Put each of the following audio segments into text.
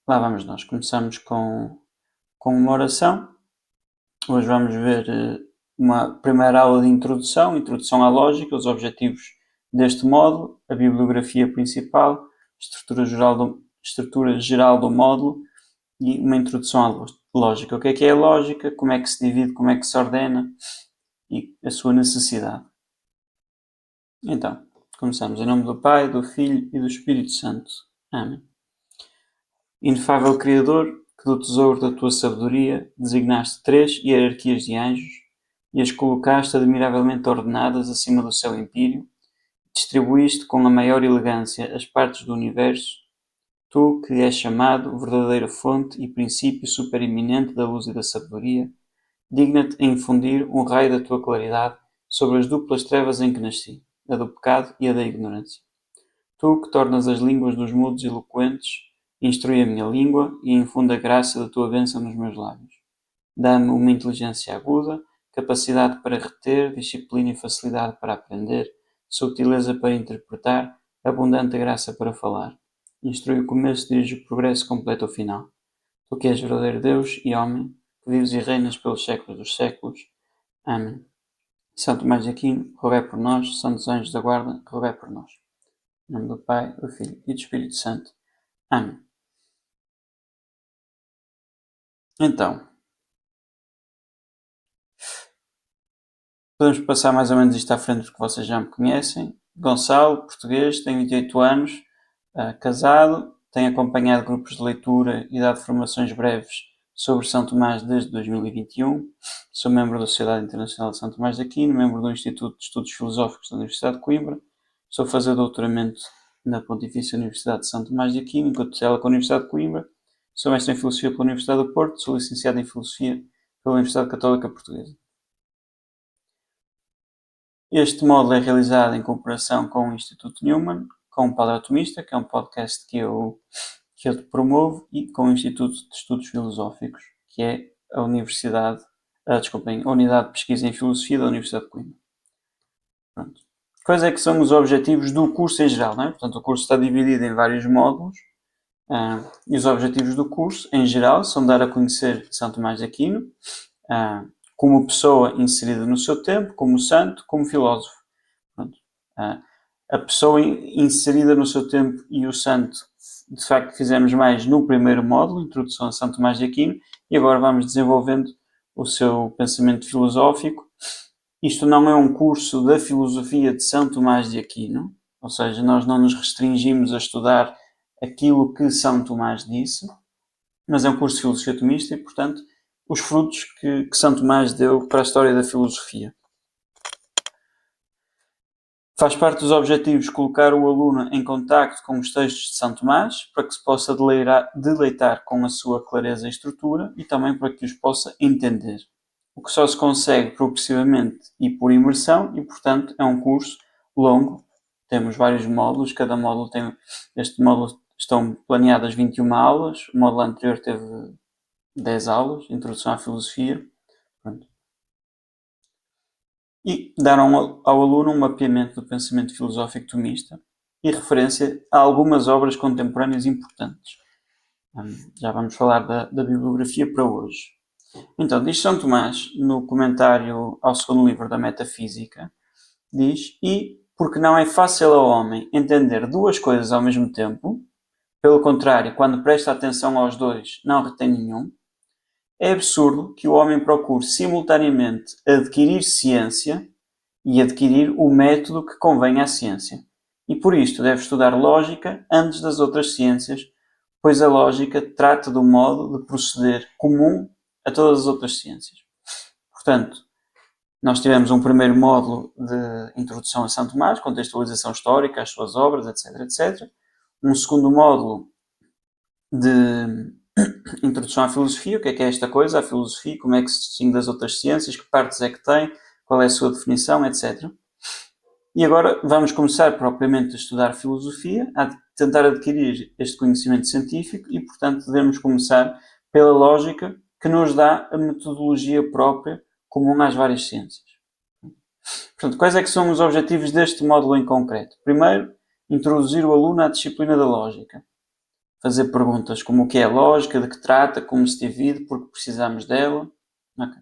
Lá vamos nós. Começamos com uma oração. Hoje vamos ver uma primeira aula de introdução à lógica, os objetivos deste módulo, a bibliografia principal, estrutura geral do módulo e uma introdução à lógica. O que é a lógica, como é que se divide, como é que se ordena e a sua necessidade. Então, começamos em nome do Pai, do Filho e do Espírito Santo. Amém. Inefável Criador, que do tesouro da tua sabedoria designaste 3 hierarquias de anjos e as colocaste admiravelmente ordenadas acima do céu empíreo, distribuíste com a maior elegância as partes do universo, tu que és chamado verdadeira fonte e princípio supereminente da luz e da sabedoria, digna-te a infundir um raio da tua claridade sobre as duplas trevas em que nasci, a do pecado e a da ignorância. Tu que tornas as línguas dos mudos eloquentes, instrui a minha língua e infunde a graça da tua bênção nos meus lábios. Dá-me uma inteligência aguda, capacidade para reter, disciplina e facilidade para aprender, subtileza para interpretar, abundante graça para falar. Instrui o começo, dirige o progresso, completa o final. Tu que és verdadeiro Deus e homem, que vives e reinas pelos séculos dos séculos. Amém. São Tomás de Aquino, rogai por nós. Santos anjos da guarda, rogai por nós. Em nome do Pai, do Filho e do Espírito Santo. Amém. Então, podemos passar mais ou menos isto à frente porque vocês já me conhecem. Gonçalo, português, tem 28 anos, casado, tem acompanhado grupos de leitura e dado formações breves sobre São Tomás desde 2021. Sou membro da Sociedade Internacional de São Tomás de Aquino, membro do Instituto de Estudos Filosóficos da Universidade de Coimbra. Estou a fazer doutoramento na Pontifícia Universidade de São Tomás de Aquino, em tutela com a Universidade de Coimbra. Sou mestre em Filosofia pela Universidade do Porto, sou licenciado em Filosofia pela Universidade Católica Portuguesa. Este módulo é realizado em cooperação com o Instituto Newman, com o Paleotomista, que é um podcast que eu promovo, e com o Instituto de Estudos Filosóficos, que é a Unidade de Pesquisa em Filosofia da Universidade de Coimbra. Pronto. Quais é que são os objetivos do curso em geral, não é? Portanto, o curso está dividido em vários módulos, e os objetivos do curso, em geral, são dar a conhecer São Tomás de Aquino, como pessoa inserida no seu tempo, como santo, como filósofo. Pronto. A pessoa inserida no seu tempo e o santo, de facto, fizemos mais no primeiro módulo, Introdução a São Tomás de Aquino, e agora vamos desenvolvendo o seu pensamento filosófico. Isto não é um curso da filosofia de São Tomás de Aquino, ou seja, nós não nos restringimos a estudar aquilo que São Tomás disse, mas é um curso de filosofia tomista e, portanto, os frutos que São Tomás deu para a história da filosofia. Faz parte dos objetivos colocar o aluno em contacto com os textos de São Tomás, para que se possa deleitar com a sua clareza e estrutura e também para que os possa entender. O que só se consegue progressivamente e por imersão e, portanto, é um curso longo. Temos vários módulos, cada módulo tem... Este módulo estão planeadas 21 aulas, o módulo anterior teve 10 aulas, Introdução à Filosofia. Pronto. E deram ao aluno um mapeamento do pensamento filosófico tomista e referência a algumas obras contemporâneas importantes. Já vamos falar da bibliografia para hoje. Então, diz São Tomás, no comentário ao segundo livro da Metafísica, diz: e, porque não é fácil ao homem entender duas coisas ao mesmo tempo, pelo contrário, quando presta atenção aos dois, não retém nenhum, é absurdo que o homem procure simultaneamente adquirir ciência e adquirir o método que convém à ciência. E por isto deve estudar lógica antes das outras ciências, pois a lógica trata do modo de proceder comum a todas as outras ciências. Portanto, nós tivemos um primeiro módulo de introdução a São Tomás, contextualização histórica, as suas obras, etc, etc. Um segundo módulo de introdução à filosofia, o que é esta coisa, a filosofia, como é que se distingue das outras ciências, que partes é que tem, qual é a sua definição, etc. E agora vamos começar propriamente a estudar filosofia, a tentar adquirir este conhecimento científico e, portanto, devemos começar pela lógica que nos dá a metodologia própria comum às várias ciências. Portanto, quais é que são os objetivos deste módulo em concreto? Primeiro, introduzir o aluno à disciplina da lógica. fazer perguntas como o que é a lógica, de que trata, como se divide, porque precisamos dela. Okay.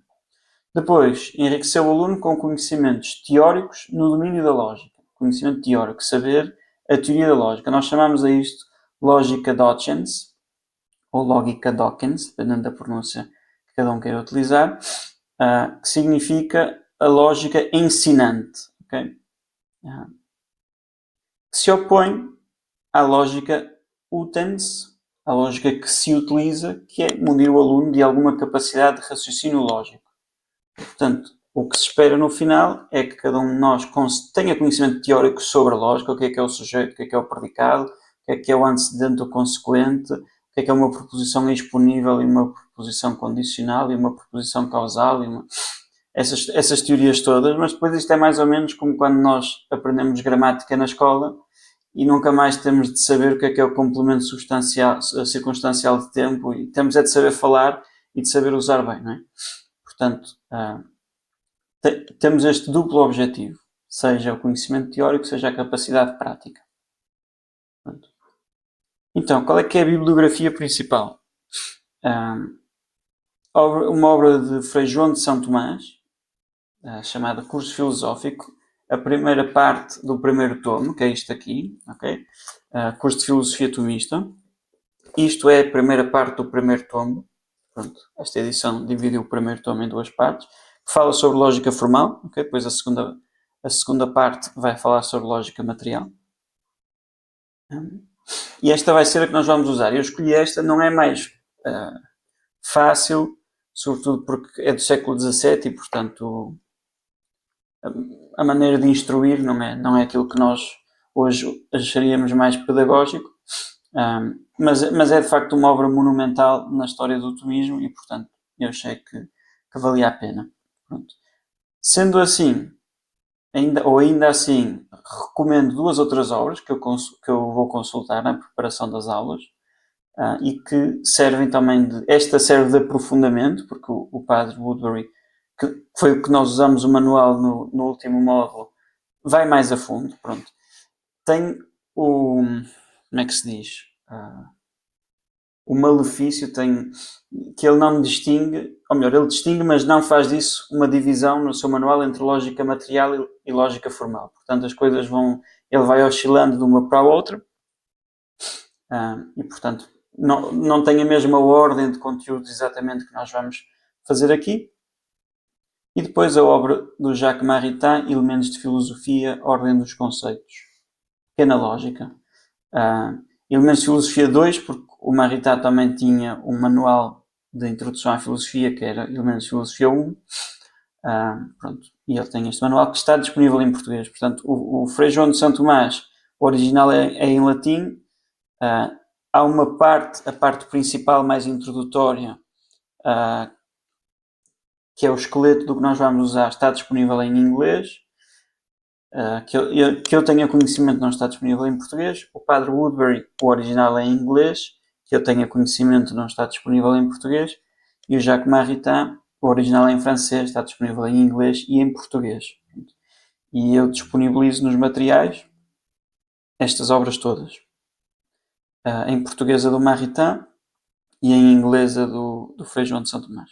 Depois, enriqueceu o aluno com conhecimentos teóricos no domínio da lógica. Conhecimento teórico, saber a teoria da lógica. Nós chamamos a isto lógica Dawkins, ou lógica Dawkins, dependendo da pronúncia que cada um queira utilizar, que significa a lógica ensinante, okay? Que se opõe à lógica utens, a lógica que se utiliza, que é munir o aluno de alguma capacidade de raciocínio lógico. Portanto, o que se espera no final é que cada um de nós tenha conhecimento teórico sobre a lógica, o que é o sujeito, o que é o predicado, o que é o antecedente ou consequente, o que é uma proposição exponível e uma proposição condicional e uma proposição causal e essas teorias todas, mas depois isto é mais ou menos como quando nós aprendemos gramática na escola e nunca mais temos de saber o que é o complemento circunstancial de tempo e temos é de saber falar e de saber usar bem, não é? Portanto, temos este duplo objetivo, seja o conhecimento teórico, seja a capacidade prática. Pronto. Então, qual é que é a bibliografia principal? Uma obra de Frei João de São Tomás, chamada Curso Filosófico, a primeira parte do primeiro tomo, que é isto aqui, okay? Curso de Filosofia Tomista. Isto é a primeira parte do primeiro tomo. Pronto, esta edição dividiu o primeiro tomo em duas partes. Fala sobre lógica formal, okay? Depois a segunda parte vai falar sobre lógica material. E esta vai ser a que nós vamos usar. Eu escolhi esta, não é mais fácil, sobretudo porque é do século XVII e, portanto, a maneira de instruir não é aquilo que nós hoje acharíamos mais pedagógico, mas é de facto uma obra monumental na história do tomismo e, portanto, eu achei que valia a pena. Pronto. Sendo assim, ainda assim, recomendo duas outras obras que eu vou consultar na preparação das aulas e que servem também esta serve de aprofundamento, porque o padre Woodbury, que foi o que nós usamos o manual no último módulo, vai mais a fundo, pronto. Tem como é que se diz? O malefício que ele não distingue, ou melhor, ele distingue, mas não faz disso uma divisão no seu manual entre lógica material e lógica formal. Portanto, as coisas ele vai oscilando de uma para a outra e, portanto, não tem a mesma ordem de conteúdos exatamente que nós vamos fazer aqui. E depois a obra do Jacques Maritain, Elementos de Filosofia, Ordem dos Conceitos. Pequena lógica. Elementos de Filosofia 2, porque o Maritain também tinha um manual de introdução à filosofia, que era Elementos de Filosofia 1. Pronto. E ele tem este manual que está disponível em português. Portanto, o Frei João de São Tomás, o original é em latim. Há uma parte, a parte principal mais introdutória, que é o esqueleto do que nós vamos usar, está disponível em inglês. Que eu tenha conhecimento, não está disponível em português. O Padre Woodbury, o original é em inglês, que eu tenha conhecimento, não está disponível em português. E o Jacques Maritain, o original é em francês, está disponível em inglês e em português. E eu disponibilizo nos materiais estas obras todas. Em português a do Maritain e em inglês a do Frei João de São Tomás.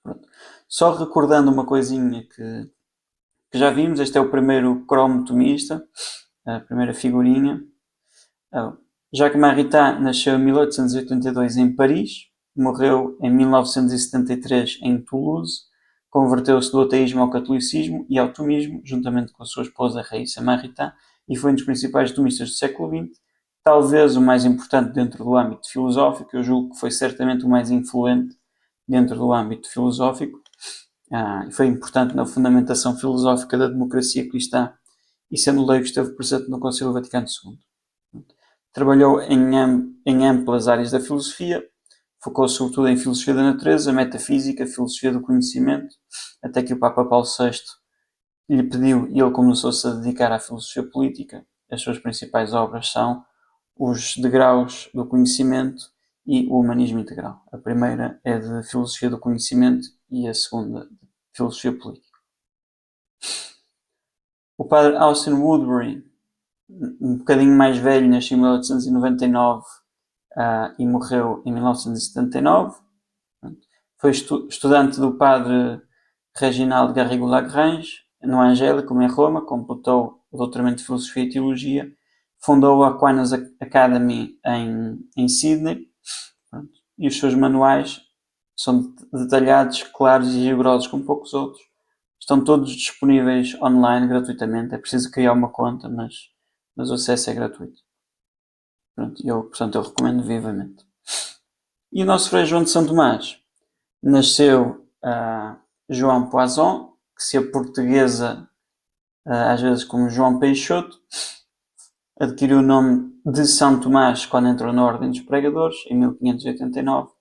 Pronto. Só recordando uma coisinha que já vimos, este é o primeiro cromo tomista, a primeira figurinha. Jacques Maritain nasceu em 1882 em Paris, morreu em 1973 em Toulouse, converteu-se do ateísmo ao catolicismo e ao tomismo, juntamente com a sua esposa Raíssa Maritain, e foi um dos principais tomistas do século XX, talvez o mais importante dentro do âmbito filosófico. Eu julgo que foi certamente o mais influente dentro do âmbito filosófico. Foi importante na fundamentação filosófica da democracia cristã e, sendo leigo, esteve presente no Concílio Vaticano II. Trabalhou em amplas áreas da filosofia, focou sobretudo em filosofia da natureza, metafísica, filosofia do conhecimento, até que o Papa Paulo VI lhe pediu e ele começou-se a dedicar à filosofia política. As suas principais obras são Os Degraus do Conhecimento e o Humanismo Integral. A primeira é de filosofia do conhecimento e a segunda de filosofia política. O padre Austin Woodbury, um bocadinho mais velho, nasceu em 1899, e morreu em 1979. Foi estudante do padre Reginaldo Garrigou-Lagrange, no Angélico, em Roma, completou o doutoramento de Filosofia e Teologia, fundou a Aquinas Academy em Sydney, e os seus manuais são detalhados, claros e rigorosos como poucos outros. Estão todos disponíveis online gratuitamente. É preciso criar uma conta, mas o acesso é gratuito. Portanto, eu recomendo vivamente. E o nosso Frei João de São Tomás nasceu João Poisson, que se aportuguesa às vezes como João Peixoto, adquiriu o nome de São Tomás quando entrou na Ordem dos Pregadores, em 1589.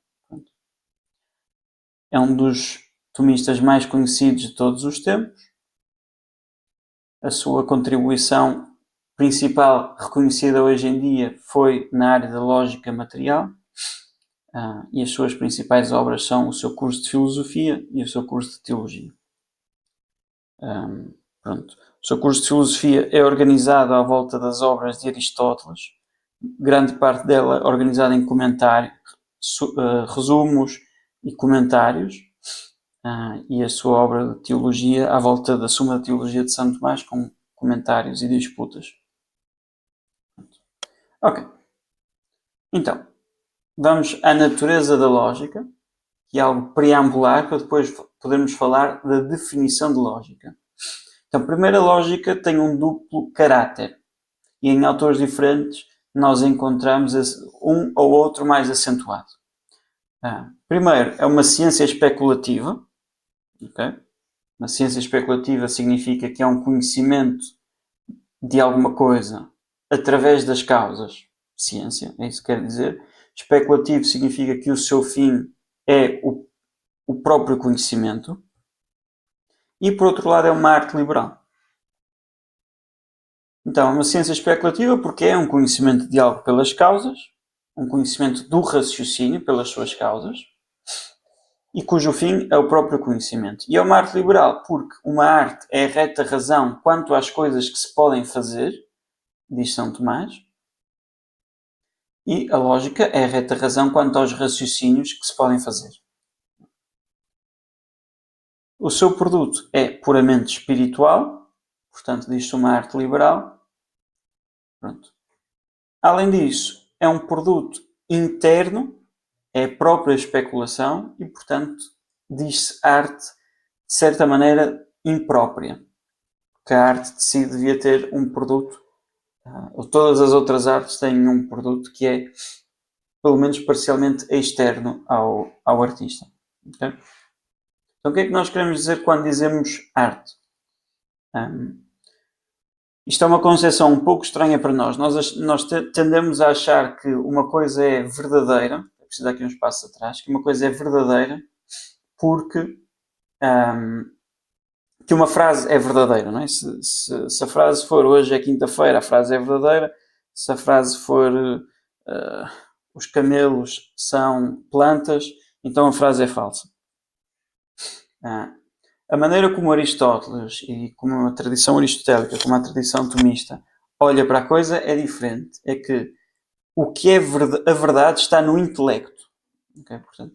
É um dos tomistas mais conhecidos de todos os tempos. A sua contribuição principal, reconhecida hoje em dia, foi na área da lógica material, e as suas principais obras são o seu curso de filosofia e o seu curso de teologia. O seu curso de filosofia é organizado à volta das obras de Aristóteles, grande parte dela organizada em comentários, resumos e comentários, e a sua obra de teologia à volta da Suma da Teologia de São Tomás, com comentários e disputas. Ok. Então, vamos à natureza da lógica, que é algo preambular, para depois podermos falar da definição de lógica. Então, primeiro, a lógica tem um duplo caráter, e em autores diferentes nós encontramos um ou outro mais acentuado. Primeiro, é uma ciência especulativa. Okay? Uma ciência especulativa significa que é um conhecimento de alguma coisa através das causas. Ciência, é isso que quer dizer. Especulativo significa que o seu fim é o próprio conhecimento. E, por outro lado, é uma arte liberal. Então, é uma ciência especulativa porque é um conhecimento de algo pelas causas, um conhecimento do raciocínio pelas suas causas, e cujo fim é o próprio conhecimento. E é uma arte liberal porque uma arte é a reta razão quanto às coisas que se podem fazer, diz São Tomás, e a lógica é a reta razão quanto aos raciocínios que se podem fazer. O seu produto é puramente espiritual, portanto, diz-se uma arte liberal. Pronto. Além disso, é um produto interno, é a própria especulação e, portanto, diz-se arte, de certa maneira, imprópria. Que a arte de si devia ter um produto, ou todas as outras artes têm um produto que é, pelo menos parcialmente, externo ao artista. Okay? Então, o que é que nós queremos dizer quando dizemos arte? Isto é uma concepção um pouco estranha para nós. Nós tendemos a achar que uma coisa é verdadeira, vou precisar aqui um espaço atrás, que uma coisa é verdadeira porque que uma frase é verdadeira, não é? Se a frase for hoje é quinta-feira, a frase é verdadeira. Se a frase for os camelos são plantas, então a frase é falsa. A maneira como Aristóteles e como a tradição aristotélica, como a tradição tomista, olha para a coisa é diferente. É que o que é a verdade está no intelecto. Okay? Portanto,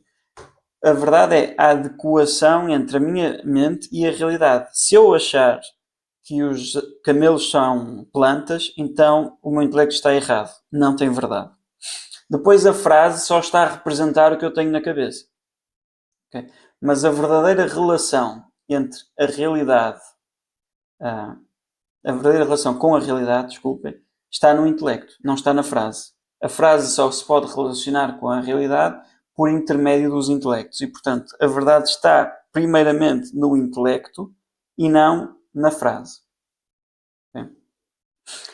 a verdade é a adequação entre a minha mente e a realidade. Se eu achar que os camelos são plantas, então o meu intelecto está errado. Não tem verdade. Depois a frase só está a representar o que eu tenho na cabeça. Okay? Mas a verdadeira relação entre a realidade, a verdadeira relação com a realidade, desculpem, está no intelecto, não está na frase. A frase só se pode relacionar com a realidade por intermédio dos intelectos. E, portanto, a verdade está primeiramente no intelecto e não na frase. Okay?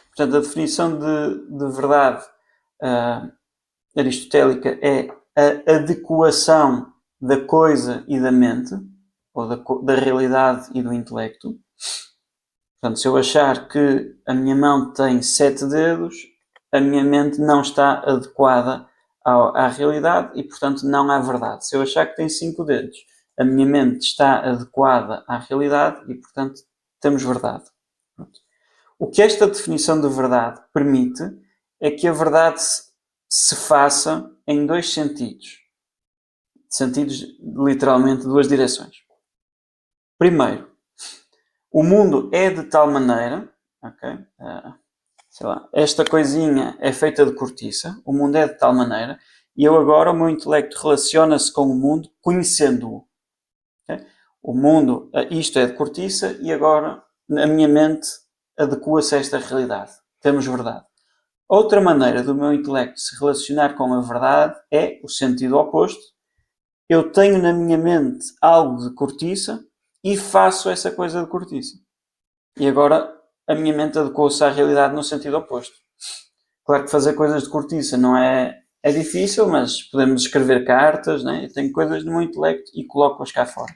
Portanto, a definição de verdade aristotélica é a adequação da coisa e da mente, ou da realidade e do intelecto. Portanto, se eu achar que a minha mão tem 7 dedos, a minha mente não está adequada à realidade e, portanto, não há verdade. Se eu achar que tem 5 dedos, a minha mente está adequada à realidade e, portanto, temos verdade. Pronto. O que esta definição de verdade permite é que a verdade se faça em dois sentidos. Sentidos, literalmente, duas direções. Primeiro, o mundo é de tal maneira, ok? Sei lá, esta coisinha é feita de cortiça, o mundo é de tal maneira, e eu agora, o meu intelecto relaciona-se com o mundo conhecendo-o. Okay? O mundo, isto é de cortiça, e agora a minha mente adequa-se a esta realidade. Temos verdade. Outra maneira do meu intelecto se relacionar com a verdade é o sentido oposto. Eu tenho na minha mente algo de cortiça e faço essa coisa de cortiça. E agora a minha mente adequou-se à realidade no sentido oposto. Claro que fazer coisas de cortiça não é difícil, mas podemos escrever cartas, né? Eu tenho coisas no meu intelecto e coloco-as cá fora.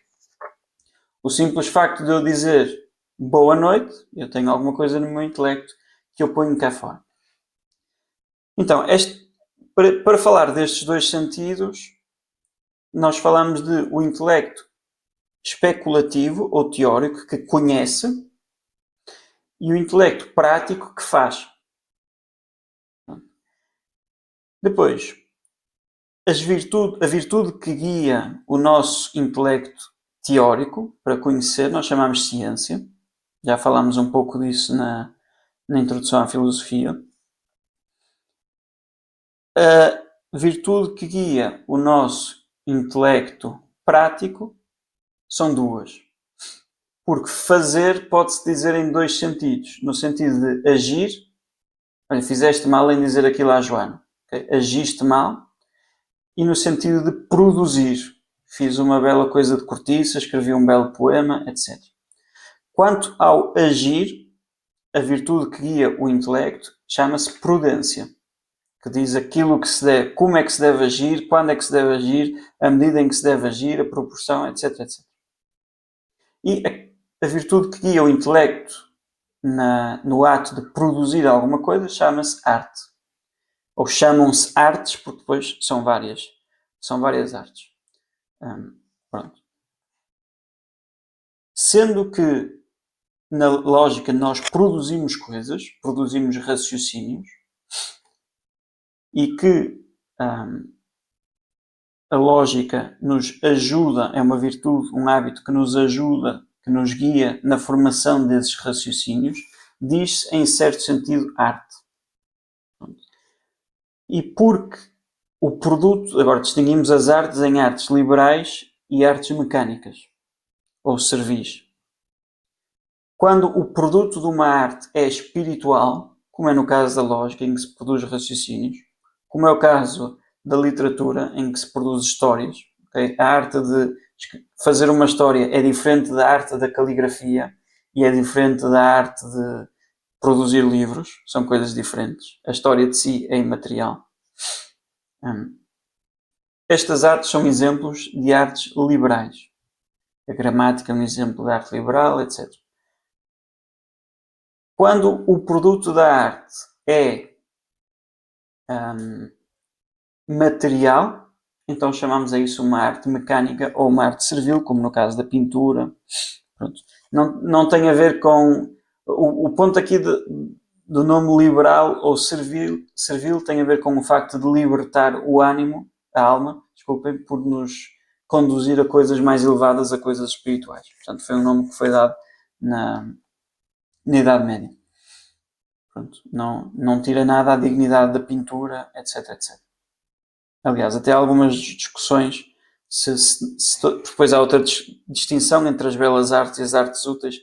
O simples facto de eu dizer boa noite, eu tenho alguma coisa no meu intelecto que eu ponho cá fora. Então, para falar destes dois sentidos, nós falamos de o intelecto especulativo ou teórico, que conhece, e o intelecto prático, que faz. Depois, a virtude que guia o nosso intelecto teórico para conhecer, nós chamamos ciência. Já falámos um pouco disso na introdução à filosofia. A virtude que guia o nosso intelecto prático são duas. Porque fazer pode-se dizer em dois sentidos. No sentido de agir, olha, fizeste mal em dizer aquilo à Joana. Okay? Agiste mal. E no sentido de produzir. Fiz uma bela coisa de cortiça, escrevi um belo poema, etc. Quanto ao agir, a virtude que guia o intelecto chama-se prudência, que diz aquilo que se deve, como é que se deve agir, quando é que se deve agir, a medida em que se deve agir, a proporção, etc. etc. E a virtude que guia o intelecto no ato de produzir alguma coisa chama-se arte. Ou chamam-se artes, porque depois são várias artes. Pronto. Sendo que na lógica nós produzimos coisas, produzimos raciocínios, e que a lógica nos ajuda, é uma virtude, um hábito que nos ajuda, que nos guia na formação desses raciocínios, diz-se em certo sentido arte. E porque o produto, agora distinguimos as artes em artes liberais e artes mecânicas, ou servis. Quando o produto de uma arte é espiritual, como é no caso da lógica, em que se produz raciocínios, como é o caso da literatura, em que se produz histórias, okay? A arte de fazer uma história é diferente da arte da caligrafia e é diferente da arte de produzir livros, são coisas diferentes. A história de si é imaterial. Estas artes são exemplos de artes liberais. A gramática é um exemplo de arte liberal, etc. Quando o produto da arte é material, então chamamos a isso uma arte mecânica ou uma arte servil, como no caso da pintura. Pronto. Não tem a ver com... O ponto aqui do nome liberal ou servil tem a ver com o facto de libertar o ânimo, a alma, desculpem, por nos conduzir a coisas mais elevadas, a coisas espirituais. Portanto, foi um nome que foi dado na Idade Média. Pronto. Não tira nada à dignidade da pintura, etc, etc. Aliás, até há algumas discussões, depois há outra distinção entre as belas artes e as artes úteis.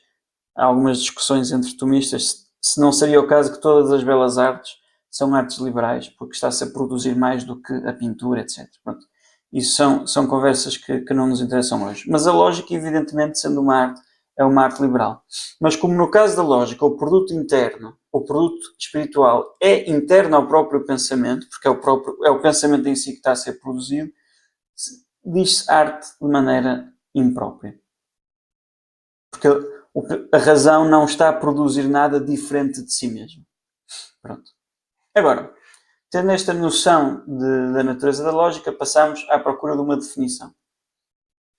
Há algumas discussões entre tomistas se não seria o caso que todas as belas artes são artes liberais, porque está-se a produzir mais do que a pintura, etc. Pronto. Isso são conversas que não nos interessam hoje. Mas a lógica, evidentemente, sendo uma arte, é uma arte liberal. Mas como no caso da lógica, o produto interno, o produto espiritual é interno ao próprio pensamento, porque é o pensamento em si que está a ser produzido, diz-se arte de maneira imprópria. Porque a razão não está a produzir nada diferente de si mesmo. Pronto. Agora, tendo esta noção da natureza da lógica, passamos à procura de uma definição.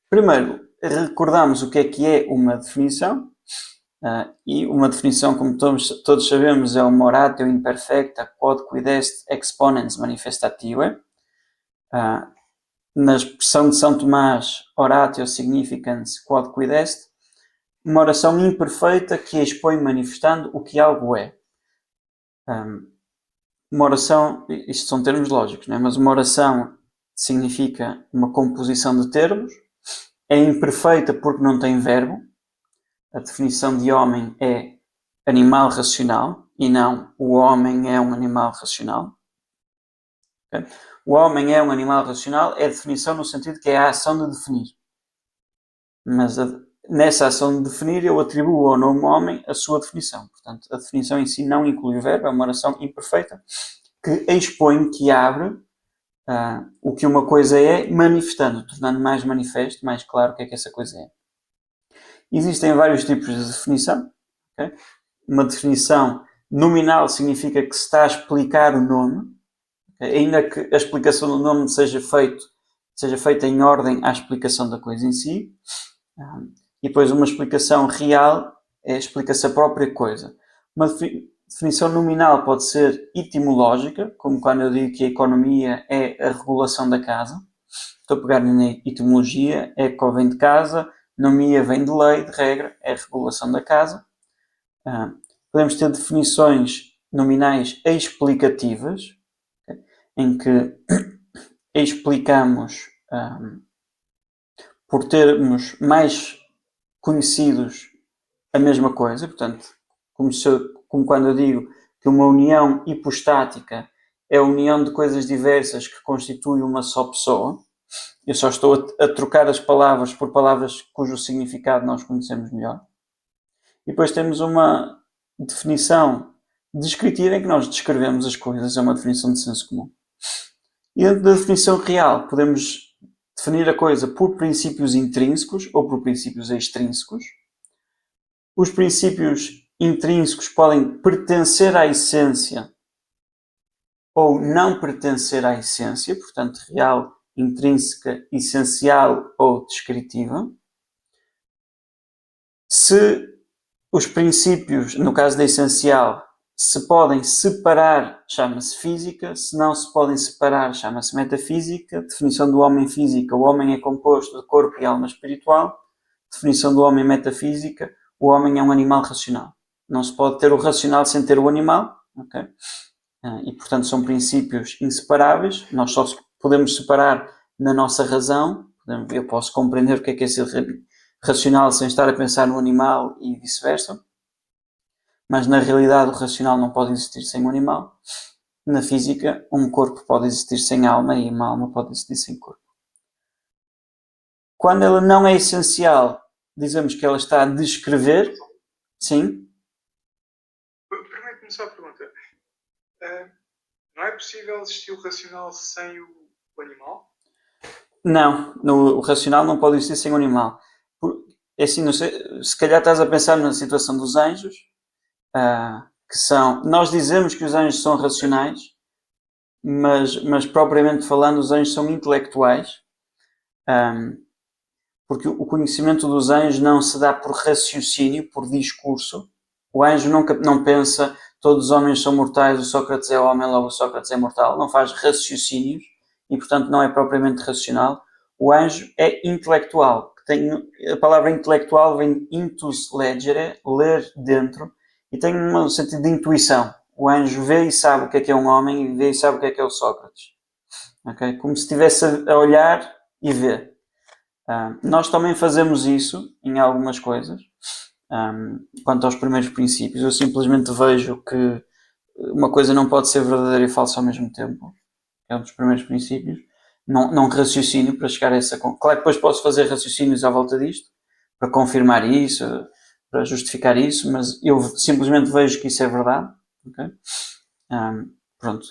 Primeiro, recordamos o que é uma definição. E uma definição, como todos sabemos, é o moratio imperfecta quod quid est exponens manifestative. Na expressão de São Tomás, oratio significans quod quid est, uma oração imperfeita que expõe manifestando o que algo é. Uma oração, isto são termos lógicos, não é? Mas uma oração significa uma composição de termos, é imperfeita porque não tem verbo. A definição de homem é animal racional e não o homem é um animal racional. Okay? O homem é um animal racional é a definição no sentido que é a ação de definir. Mas nessa ação de definir eu atribuo ao nome homem a sua definição. Portanto, a definição em si não inclui o verbo, é uma oração imperfeita que expõe, que abre o que uma coisa é, manifestando, tornando mais manifesto, mais claro o que é que essa coisa é. Existem vários tipos de definição. Okay? Uma definição nominal significa que se está a explicar o nome, okay? Ainda que a explicação do nome seja feita em ordem à explicação da coisa em si. E depois uma explicação real explica-se a própria coisa. Uma definição nominal pode ser etimológica, como quando eu digo que a economia é a regulação da casa. Estou a pegar na etimologia, eco vem de casa, nomia vem de lei, de regra, é a regulação da casa. Podemos ter definições nominais explicativas, okay? Em que explicamos por termos mais conhecidos a mesma coisa, portanto, como quando eu digo que uma união hipostática é a união de coisas diversas que constitui uma só pessoa. Eu só estou a trocar as palavras por palavras cujo significado nós conhecemos melhor. E depois temos uma definição descritiva em que nós descrevemos as coisas, é uma definição de senso comum. E dentro da definição real, podemos definir a coisa por princípios intrínsecos ou por princípios extrínsecos. Os princípios intrínsecos podem pertencer à essência ou não pertencer à essência, portanto, real, intrínseca, essencial ou descritiva. Se os princípios, no caso da essencial, se podem separar, chama-se física. Se não se podem separar, chama-se metafísica. Definição do homem física: o homem é composto de corpo e alma espiritual. Definição do homem metafísica: o homem é um animal racional. Não se pode ter o racional sem ter o animal. Okay? E, portanto, são princípios inseparáveis. Nós só podemos separar na nossa razão. Eu posso compreender o que é ser racional sem estar a pensar no animal e vice-versa. Mas, na realidade, o racional não pode existir sem o animal. Na física, um corpo pode existir sem alma e uma alma pode existir sem corpo. Quando ela não é essencial, dizemos que ela está a descrever. Sim? Permite-me só a pergunta. Não é possível existir o racional sem o animal? Não, o racional não pode existir sem o animal. É assim, não sei, se calhar estás a pensar na situação dos anjos, que são... Nós dizemos que os anjos são racionais, mas propriamente falando, os anjos são intelectuais, porque o conhecimento dos anjos não se dá por raciocínio, por discurso. O anjo não pensa, todos os homens são mortais, o Sócrates é homem, logo o Sócrates é mortal. Não faz raciocínios e, portanto, não é propriamente racional. O anjo é intelectual. A palavra intelectual vem de intus legere, ler dentro, e tem um sentido de intuição. O anjo vê e sabe o que é um homem e vê e sabe o que é o Sócrates. Okay? Como se estivesse a olhar e ver. Nós também fazemos isso em algumas coisas. Quanto aos primeiros princípios, eu simplesmente vejo que uma coisa não pode ser verdadeira e falsa ao mesmo tempo. É um dos primeiros princípios. Não raciocínio para chegar a essa... Claro que depois posso fazer raciocínios à volta disto, para confirmar isso, para justificar isso, mas eu simplesmente vejo que isso é verdade. Okay? Pronto.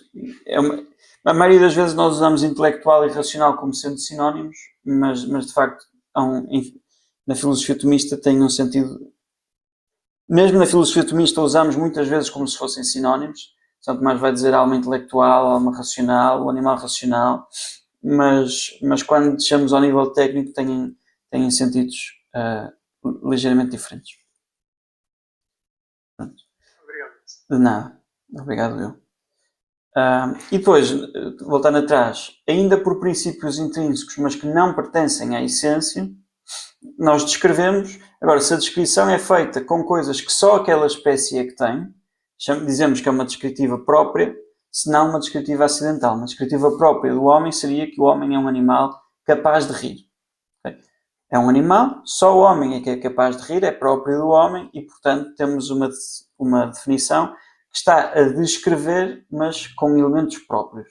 A maioria das vezes nós usamos intelectual e racional como sendo sinónimos, mas de facto, na filosofia tomista tem um sentido... Mesmo na filosofia tomista usamos muitas vezes como se fossem sinónimos. São Tomás vai dizer alma intelectual, alma racional, o animal racional, mas quando deixamos ao nível técnico têm sentidos ligeiramente diferentes. De nada. Obrigado, eu. E depois, voltando atrás, ainda por princípios intrínsecos, mas que não pertencem à essência, nós descrevemos. Agora, se a descrição é feita com coisas que só aquela espécie é que tem, dizemos que é uma descritiva própria, se não uma descritiva acidental. Uma descritiva própria do homem seria que o homem é um animal capaz de rir. É um animal, só o homem é que é capaz de rir, é próprio do homem e, portanto, temos uma definição que está a descrever, mas com elementos próprios.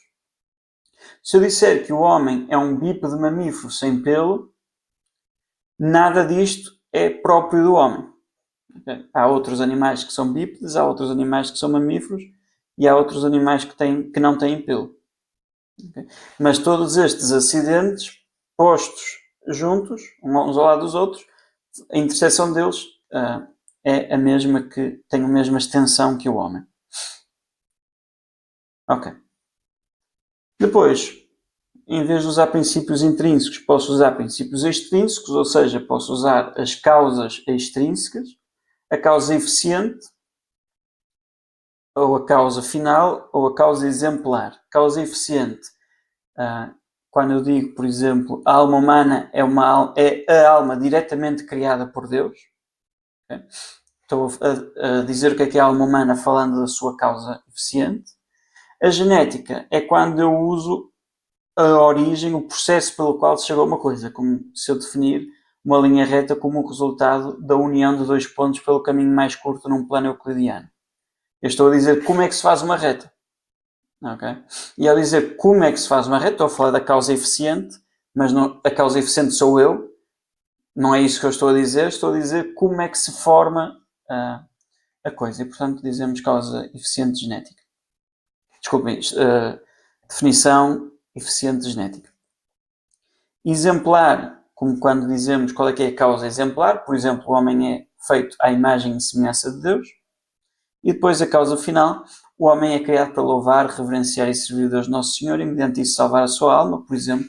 Se eu disser que o homem é um bípede mamífero sem pelo, nada disto é próprio do homem. Okay? Há outros animais que são bípedes, há outros animais que são mamíferos e há outros animais que não têm pelo. Okay? Mas todos estes acidentes, postos juntos, uns ao lado dos outros, a interseção deles é a mesma que tem a mesma extensão que o homem. Ok. Depois, em vez de usar princípios intrínsecos, posso usar princípios extrínsecos, ou seja, posso usar as causas extrínsecas, a causa eficiente, ou a causa final, ou a causa exemplar. Causa eficiente, quando eu digo, por exemplo, a alma humana é a alma diretamente criada por Deus. Okay? Estou a dizer o que é a alma humana falando da sua causa eficiente. A genética é quando eu uso a origem, o processo pelo qual se chegou a uma coisa, como se eu definir uma linha reta como o resultado da união de dois pontos pelo caminho mais curto num plano euclidiano. Eu estou a dizer como é que se faz uma reta. Okay? E ao dizer como é que se faz uma reta, estou a falar da causa eficiente, mas não, a causa eficiente sou eu, não é isso que eu estou a dizer como é que se forma a coisa. E, portanto, dizemos causa eficiente genética. Desculpem, definição eficiente genética. Exemplar, como quando dizemos qual é que é a causa exemplar, por exemplo, o homem é feito à imagem e semelhança de Deus. E depois a causa final, o homem é criado para louvar, reverenciar e servir Deus Nosso Senhor e mediante isso salvar a sua alma, por exemplo,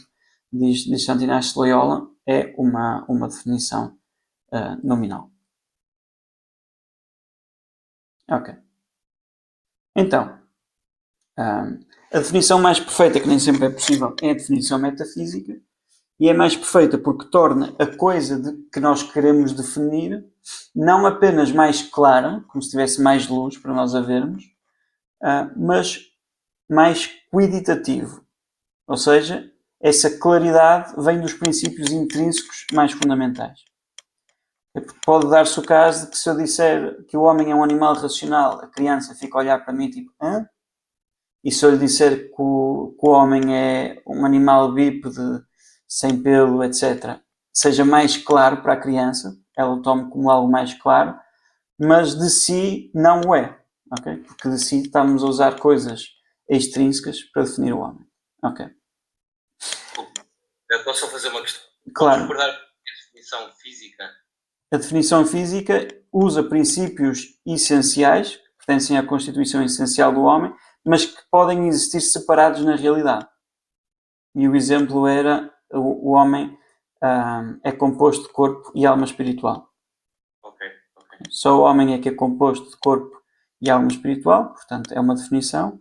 diz Santo Inácio de Loyola, é uma definição nominal. Ok. Então, a definição mais perfeita, que nem sempre é possível, é a definição metafísica, e é mais perfeita porque torna a coisa que nós queremos definir não apenas mais clara, como se tivesse mais luz para nós a vermos, mas mais quiditativo. Ou seja, essa claridade vem dos princípios intrínsecos mais fundamentais. Pode dar-se o caso de que se eu disser que o homem é um animal racional, a criança fica a olhar para mim tipo, hã? E se eu lhe disser que o homem é um animal bípede, sem pelo, etc., seja mais claro para a criança, ela o tome como algo mais claro, mas de si não o é. Okay? Porque de si estamos a usar coisas extrínsecas para definir o homem. Ok. Posso só fazer uma questão? Claro. Podes recordar a definição física? A definição física usa princípios essenciais, que pertencem à constituição essencial do homem, mas que podem existir separados na realidade. E o exemplo era o homem é composto de corpo e alma espiritual. Ok. Só o homem é que é composto de corpo e alma espiritual, portanto é uma definição.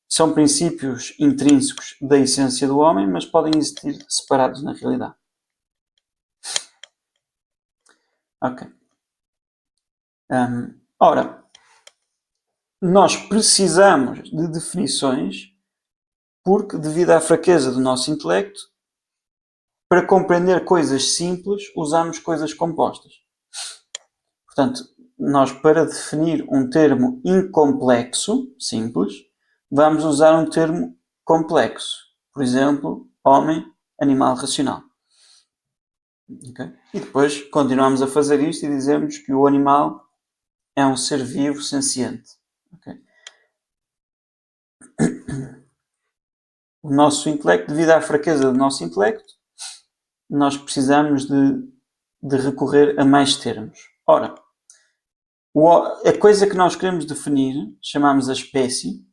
São princípios intrínsecos da essência do homem, mas podem existir separados na realidade. Ok. Ora, nós precisamos de definições porque, devido à fraqueza do nosso intelecto, para compreender coisas simples, usamos coisas compostas. Portanto, nós, para definir um termo incomplexo, simples, vamos usar um termo complexo. Por exemplo, homem, animal racional. Okay? E depois continuamos a fazer isto e dizemos que o animal é um ser vivo, senciente. Okay? O nosso intelecto, devido à fraqueza do nosso intelecto, nós precisamos de recorrer a mais termos. Ora, a coisa que nós queremos definir, chamamos a espécie.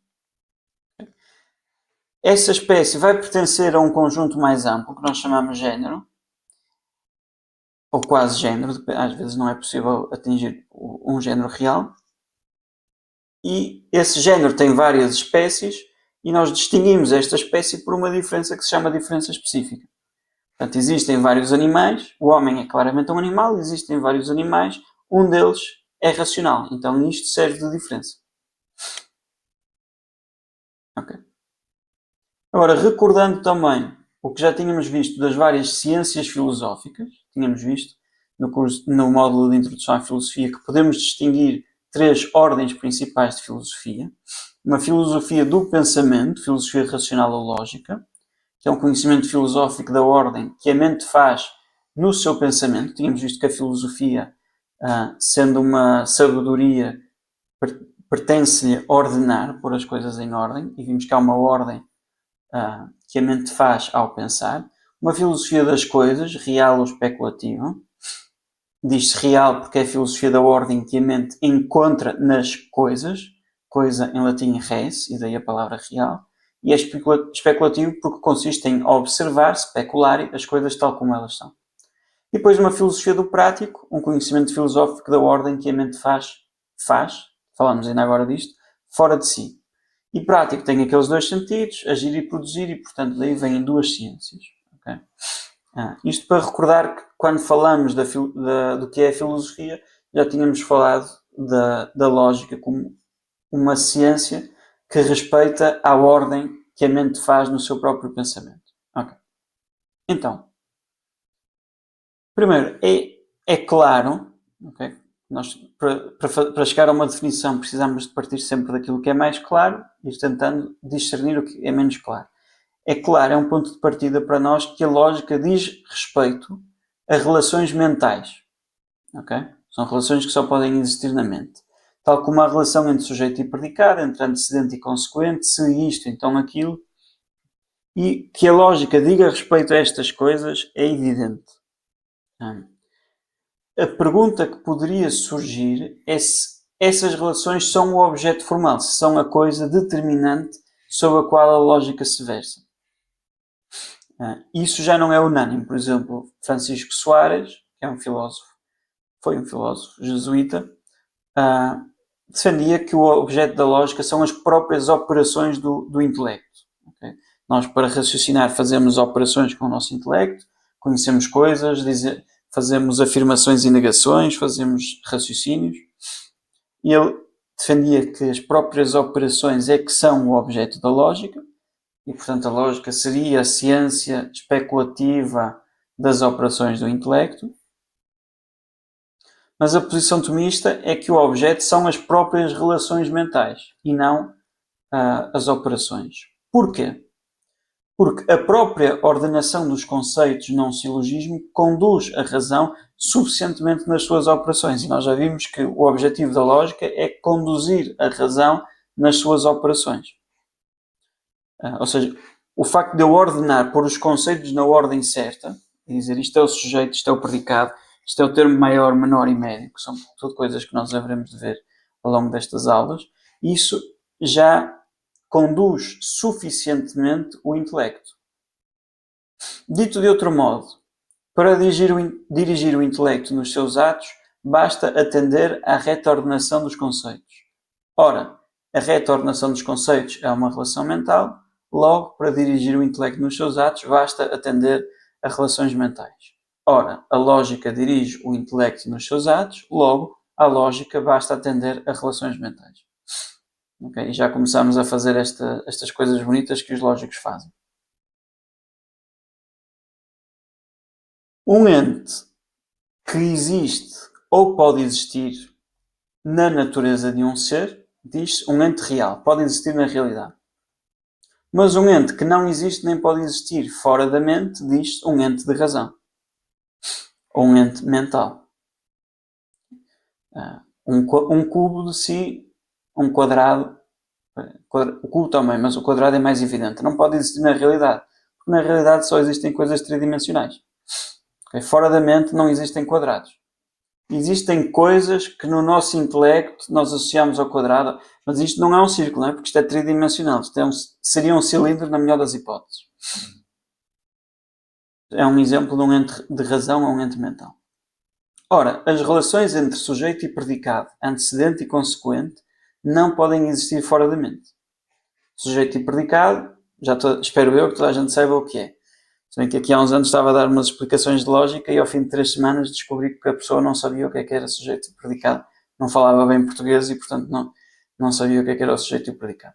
Essa espécie vai pertencer a um conjunto mais amplo, que nós chamamos género, ou quase género, às vezes não é possível atingir um género real. e esse género tem várias espécies e nós distinguimos esta espécie por uma diferença que se chama diferença específica. Portanto, existem vários animais, o homem é claramente um animal, existem vários animais, um deles é racional. Então isto serve de diferença. Ok. Agora, recordando também o que já tínhamos visto das várias ciências filosóficas, tínhamos visto no módulo de Introdução à Filosofia que podemos distinguir 3 ordens principais de filosofia. Uma filosofia do pensamento, filosofia racional ou lógica, que é um conhecimento filosófico da ordem que a mente faz no seu pensamento. Tínhamos visto que a filosofia, sendo uma sabedoria, pertence-lhe ordenar, pôr as coisas em ordem, e vimos que há uma ordem que a mente faz ao pensar. Uma filosofia das coisas, real ou especulativa. Diz-se real porque é a filosofia da ordem que a mente encontra nas coisas, coisa em latim res, e daí a palavra real. E é especulativo porque consiste em observar, speculare, as coisas tal como elas são. E depois uma filosofia do prático, um conhecimento filosófico da ordem que a mente faz, falamos ainda agora disto, fora de si. E prático tem aqueles 2 sentidos, agir e produzir, e portanto daí vêm 2 ciências. Okay? Isto para recordar que quando falamos do que é a filosofia, já tínhamos falado da lógica como uma ciência que respeita a ordem que a mente faz no seu próprio pensamento. Okay. Então, primeiro, é claro, okay, nós para chegar a uma definição precisamos de partir sempre daquilo que é mais claro e ir tentando discernir o que é menos claro. É claro, é um ponto de partida para nós que a lógica diz respeito a relações mentais. Okay? São relações que só podem existir na mente. Tal como a relação entre sujeito e predicado, entre antecedente e consequente, se isto, então aquilo. E que a lógica diga respeito a estas coisas é evidente. A pergunta que poderia surgir é se essas relações são o objeto formal, se são a coisa determinante sobre a qual a lógica se versa. Isso já não é unânime. Por exemplo, Francisco Soares, que é foi um filósofo jesuíta, defendia que o objeto da lógica são as próprias operações do intelecto. Okay? Nós, para raciocinar, fazemos operações com o nosso intelecto, conhecemos coisas, fazemos afirmações e negações, fazemos raciocínios. E ele defendia que as próprias operações é que são o objeto da lógica, e portanto a lógica seria a ciência especulativa das operações do intelecto. Mas a posição tomista é que o objeto são as próprias relações mentais e não as operações. Porquê? Porque a própria ordenação dos conceitos não silogismo conduz a razão suficientemente nas suas operações. E nós já vimos que o objetivo da lógica é conduzir a razão nas suas operações. Ou seja, o facto de eu ordenar, pôr os conceitos na ordem certa, e dizer isto é o sujeito, isto é o predicado, isto é o termo maior, menor e médio, que são tudo coisas que nós haveremos de ver ao longo destas aulas, isso já conduz suficientemente o intelecto. Dito de outro modo, para dirigir o intelecto nos seus atos, basta atender à reta ordenação dos conceitos. Ora, a reta ordenação dos conceitos é uma relação mental, logo, para dirigir o intelecto nos seus atos, basta atender a relações mentais. Ora, a lógica dirige o intelecto nos seus atos, logo, a lógica basta atender a relações mentais. Okay? E já começamos a fazer estas coisas bonitas que os lógicos fazem. Um ente que existe ou pode existir na natureza de um ser, diz-se um ente real, pode existir na realidade. Mas um ente que não existe nem pode existir fora da mente, diz-se um ente de razão. Ou um ente mental. Um cubo de si, um quadrado, o cubo também, mas o quadrado é mais evidente. Não pode existir na realidade, porque na realidade só existem coisas tridimensionais. Okay? Fora da mente não existem quadrados. Existem coisas que no nosso intelecto nós associamos ao quadrado, mas isto não é um círculo, não é? Porque isto é tridimensional. Isto seria um cilindro na melhor das hipóteses. É um exemplo de um ente de razão ou um ente mental. Ora, as relações entre sujeito e predicado, antecedente e consequente, não podem existir fora da mente. Sujeito e predicado, espero eu que toda a gente saiba o que é. Se bem que aqui há uns anos estava a dar umas explicações de lógica e ao fim de 3 semanas descobri que a pessoa não sabia o que era sujeito e predicado. Não falava bem português e, portanto, não sabia o que era o sujeito e o predicado.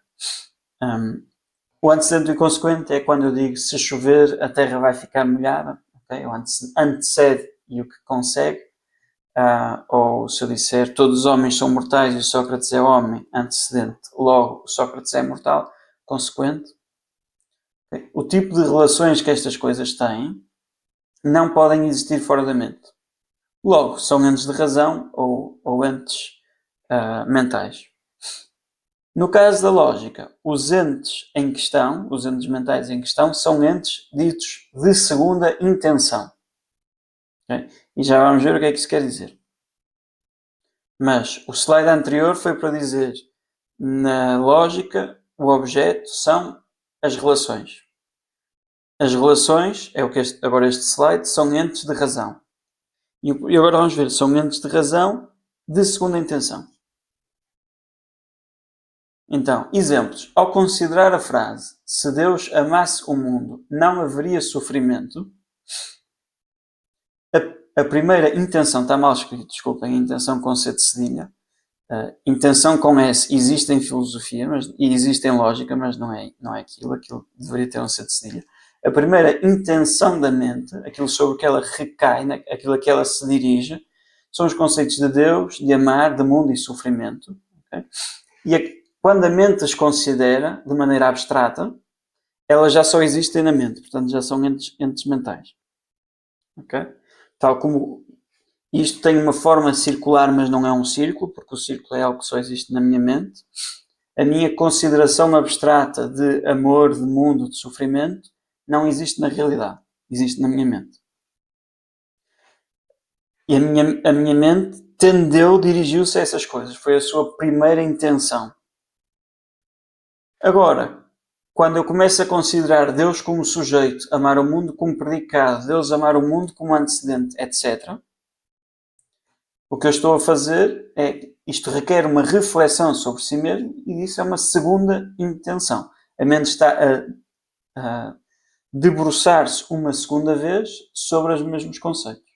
O antecedente e o consequente é quando eu digo se chover a terra vai ficar molhada. Okay? O antecede e o que consegue. Ou se eu disser todos os homens são mortais e Sócrates é homem, antecedente, logo Sócrates é mortal, consequente. Okay? O tipo de relações que estas coisas têm não podem existir fora da mente. Logo, são entes de razão ou entes mentais. No caso da lógica, os entes em questão, os entes mentais em questão, são entes ditos de segunda intenção. Okay? E já vamos ver o que é que isso quer dizer. Mas o slide anterior foi para dizer, na lógica, o objeto são as relações. As relações, é o que agora este slide, são entes de razão. E agora vamos ver, são entes de razão de segunda intenção. Então, exemplos. Ao considerar a frase, se Deus amasse o mundo, não haveria sofrimento, a primeira intenção, está mal escrito, desculpem, intenção com C de cedilha. Intenção com S existe em filosofia e existe em lógica, mas não é aquilo deveria ter um C de cedilha. A primeira intenção da mente, aquilo sobre que ela recai, aquilo a que ela se dirige, são os conceitos de Deus, de amar, de mundo e sofrimento. Okay? E quando a mente as considera de maneira abstrata, elas já só existem na mente, portanto já são entes mentais. Okay? Tal como isto tem uma forma circular, mas não é um círculo, porque o círculo é algo que só existe na minha mente. A minha consideração abstrata de amor, de mundo, de sofrimento, não existe na realidade. Existe na minha mente. E a minha mente tendeu, dirigiu-se a essas coisas. Foi a sua primeira intenção. Agora, quando eu começo a considerar Deus como sujeito, amar o mundo como predicado, Deus amar o mundo como antecedente, etc., o que eu estou a fazer é, isto requer uma reflexão sobre si mesmo e isso é uma segunda intenção. A mente está a debruçar-se uma segunda vez sobre os mesmos conceitos.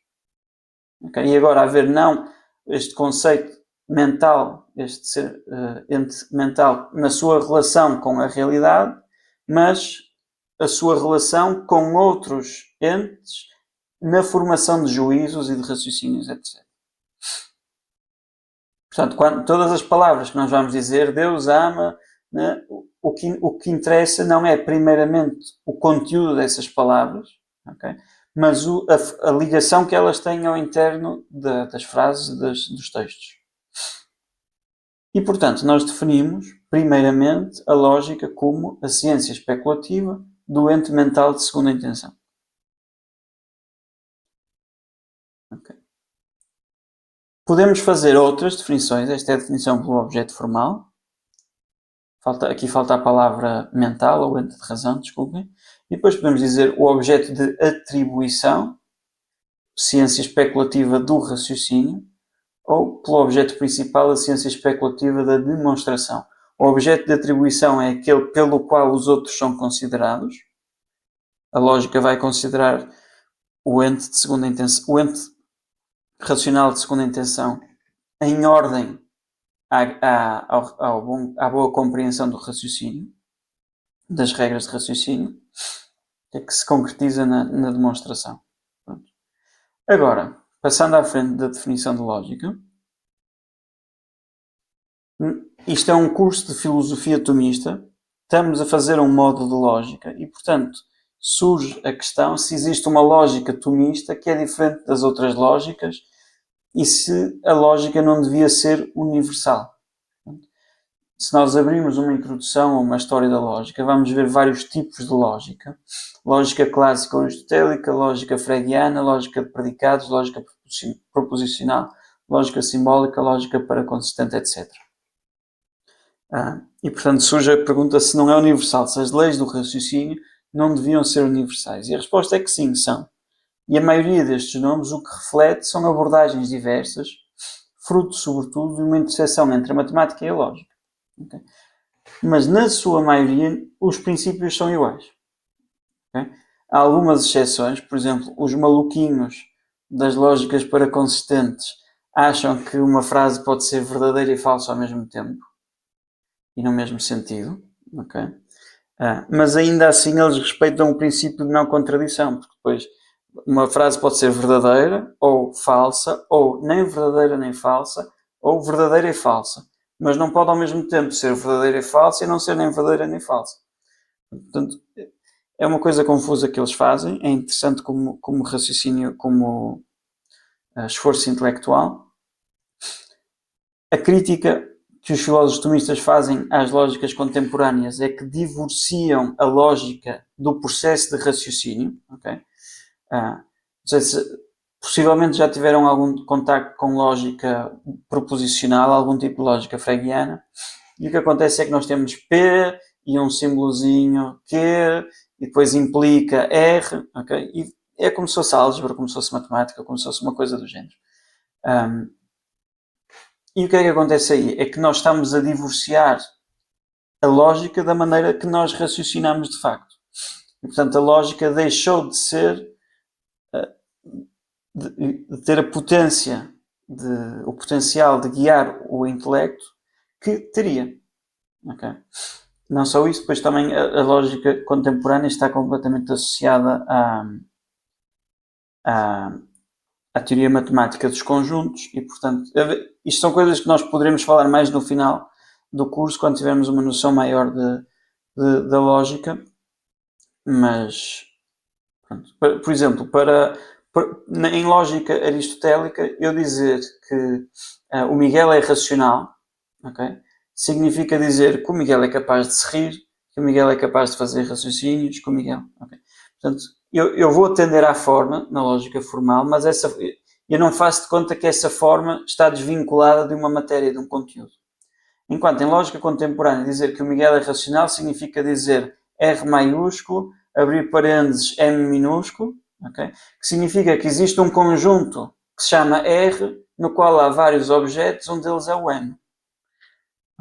Okay? E agora haver não este conceito mental, este ser ente mental na sua relação com a realidade, mas a sua relação com outros entes na formação de juízos e de raciocínios, etc. Portanto, todas as palavras que nós vamos dizer, Deus ama, né, o que interessa não é primeiramente o conteúdo dessas palavras, okay? Mas a ligação que elas têm ao interno das frases dos textos. E, portanto, nós definimos, primeiramente, a lógica como a ciência especulativa do ente mental de segunda intenção. Okay. Podemos fazer outras definições. Esta é a definição pelo objeto formal. Aqui falta a palavra mental, ou ente de razão, desculpem. E depois podemos dizer o objeto de atribuição, ciência especulativa do raciocínio, ou pelo objeto principal, a ciência especulativa da demonstração. O objeto de atribuição é aquele pelo qual os outros são considerados. A lógica vai considerar o ente de segunda intenção, o ente racional de segunda intenção em ordem à boa compreensão do raciocínio, das regras de raciocínio, que se concretiza na demonstração. Pronto. Agora, passando à frente da definição de lógica, isto é um curso de filosofia tomista, estamos a fazer um módulo de lógica e, portanto, surge a questão se existe uma lógica tomista que é diferente das outras lógicas e se a lógica não devia ser universal. Se nós abrirmos uma introdução a uma história da lógica, vamos ver vários tipos de lógica. Lógica clássica aristotélica, lógica freudiana, lógica de predicados, lógica proposicional, lógica simbólica, lógica paraconsistente, etc. E, portanto, surge a pergunta se não é universal, se as leis do raciocínio não deviam ser universais. E a resposta é que sim, são. E a maioria destes nomes o que reflete são abordagens diversas, fruto, sobretudo, de uma interseção entre a matemática e a lógica. Okay? Mas, na sua maioria, os princípios são iguais. Okay? Há algumas exceções, por exemplo, os maluquinhos das lógicas paraconsistentes acham que uma frase pode ser verdadeira e falsa ao mesmo tempo, e no mesmo sentido. Okay? Mas ainda assim eles respeitam o princípio de não contradição, porque depois uma frase pode ser verdadeira ou falsa, ou nem verdadeira nem falsa, ou verdadeira e falsa. Mas não pode ao mesmo tempo ser verdadeira e falsa e não ser nem verdadeira nem falsa. Portanto, é uma coisa confusa que eles fazem, é interessante como raciocínio, como esforço intelectual. A crítica que os filósofos tomistas fazem às lógicas contemporâneas é que divorciam a lógica do processo de raciocínio. Okay? Não sei se possivelmente já tiveram algum contacto com lógica proposicional, algum tipo de lógica fregiana, e o que acontece é que nós temos P e um símbolozinho Q, e depois implica R, okay? E é como se fosse álgebra, como se fosse matemática, como se fosse uma coisa do género. E o que é que acontece aí? É que nós estamos a divorciar a lógica da maneira que nós raciocinamos de facto. E, portanto, a lógica deixou de ser, de ter a potência, o potencial de guiar o intelecto que teria. Okay? Não só isso, depois também a lógica contemporânea está completamente associada à teoria matemática dos conjuntos e, portanto, isto são coisas que nós poderemos falar mais no final do curso, quando tivermos uma noção maior da lógica, mas, pronto. Por exemplo, em lógica aristotélica, eu dizer que o Miguel é racional, okay? Significa dizer que o Miguel é capaz de se rir, que o Miguel é capaz de fazer raciocínios, que o Miguel... Okay? Portanto, eu vou atender à forma, na lógica formal, mas eu não faço de conta que essa forma está desvinculada de uma matéria, de um conteúdo. Enquanto em lógica contemporânea dizer que o Miguel é racional significa dizer R maiúsculo, abrir parênteses, M minúsculo, okay? Que significa que existe um conjunto que se chama R, no qual há vários objetos, um deles é o M.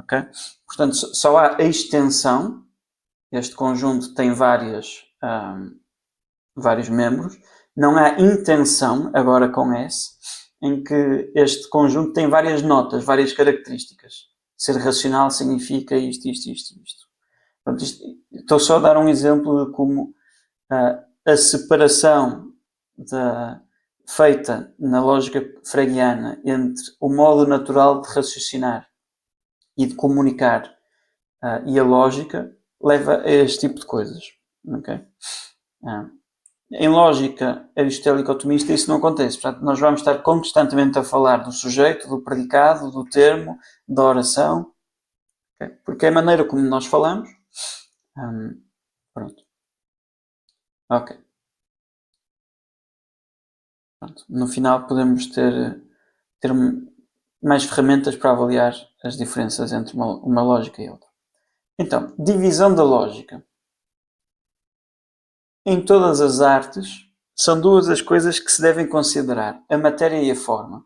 Okay? Portanto, só há a extensão, este conjunto tem vários membros, não há intenção, agora com S, em que este conjunto tem várias notas, várias características. Ser racional significa isto. Portanto, estou só a dar um exemplo de como a separação feita na lógica fregiana entre o modo natural de raciocinar e de comunicar e a lógica leva a este tipo de coisas. Okay? Em lógica aristotélico-tomista isso não acontece. Portanto, nós vamos estar constantemente a falar do sujeito, do predicado, do termo, da oração, okay? Porque é a maneira como nós falamos. Pronto. Ok. Pronto. No final podemos ter mais ferramentas para avaliar as diferenças entre uma lógica e outra. Então, divisão da lógica. Em todas as artes, são duas as coisas que se devem considerar: a matéria e a forma.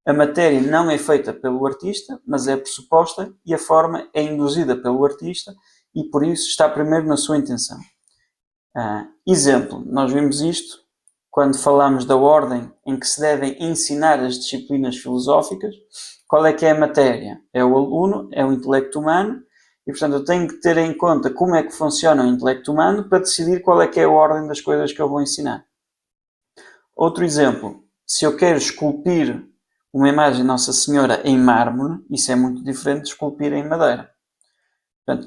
A matéria não é feita pelo artista, mas é pressuposta, e a forma é induzida pelo artista e por isso está primeiro na sua intenção. Exemplo, nós vimos isto quando falamos da ordem em que se devem ensinar as disciplinas filosóficas. Qual é que é a matéria? É o aluno, é o intelecto humano, e portanto eu tenho que ter em conta como é que funciona o intelecto humano para decidir qual é que é a ordem das coisas que eu vou ensinar. Outro exemplo, se eu quero esculpir uma imagem de Nossa Senhora em mármore, isso é muito diferente de esculpir em madeira. Portanto,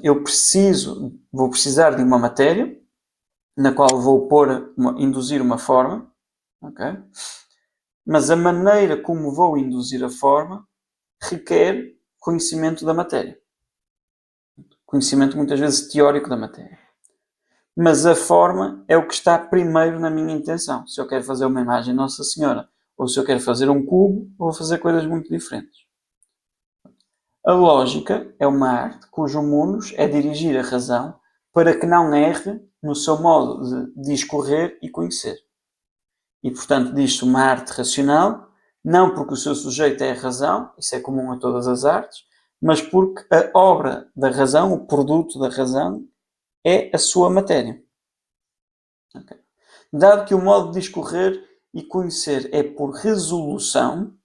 vou precisar de uma matéria na qual vou induzir uma forma, okay? Mas a maneira como vou induzir a forma requer conhecimento da matéria. Conhecimento muitas vezes teórico da matéria. Mas a forma é o que está primeiro na minha intenção. Se eu quero fazer uma imagem de Nossa Senhora, ou se eu quero fazer um cubo, vou fazer coisas muito diferentes. A lógica é uma arte cujo munus é dirigir a razão para que não erre no seu modo de discorrer e conhecer. E, portanto, diz-se uma arte racional, não porque o seu sujeito é a razão, isso é comum a todas as artes, mas porque a obra da razão, o produto da razão, é a sua matéria. Okay. Dado que o modo de discorrer e conhecer é por resolução,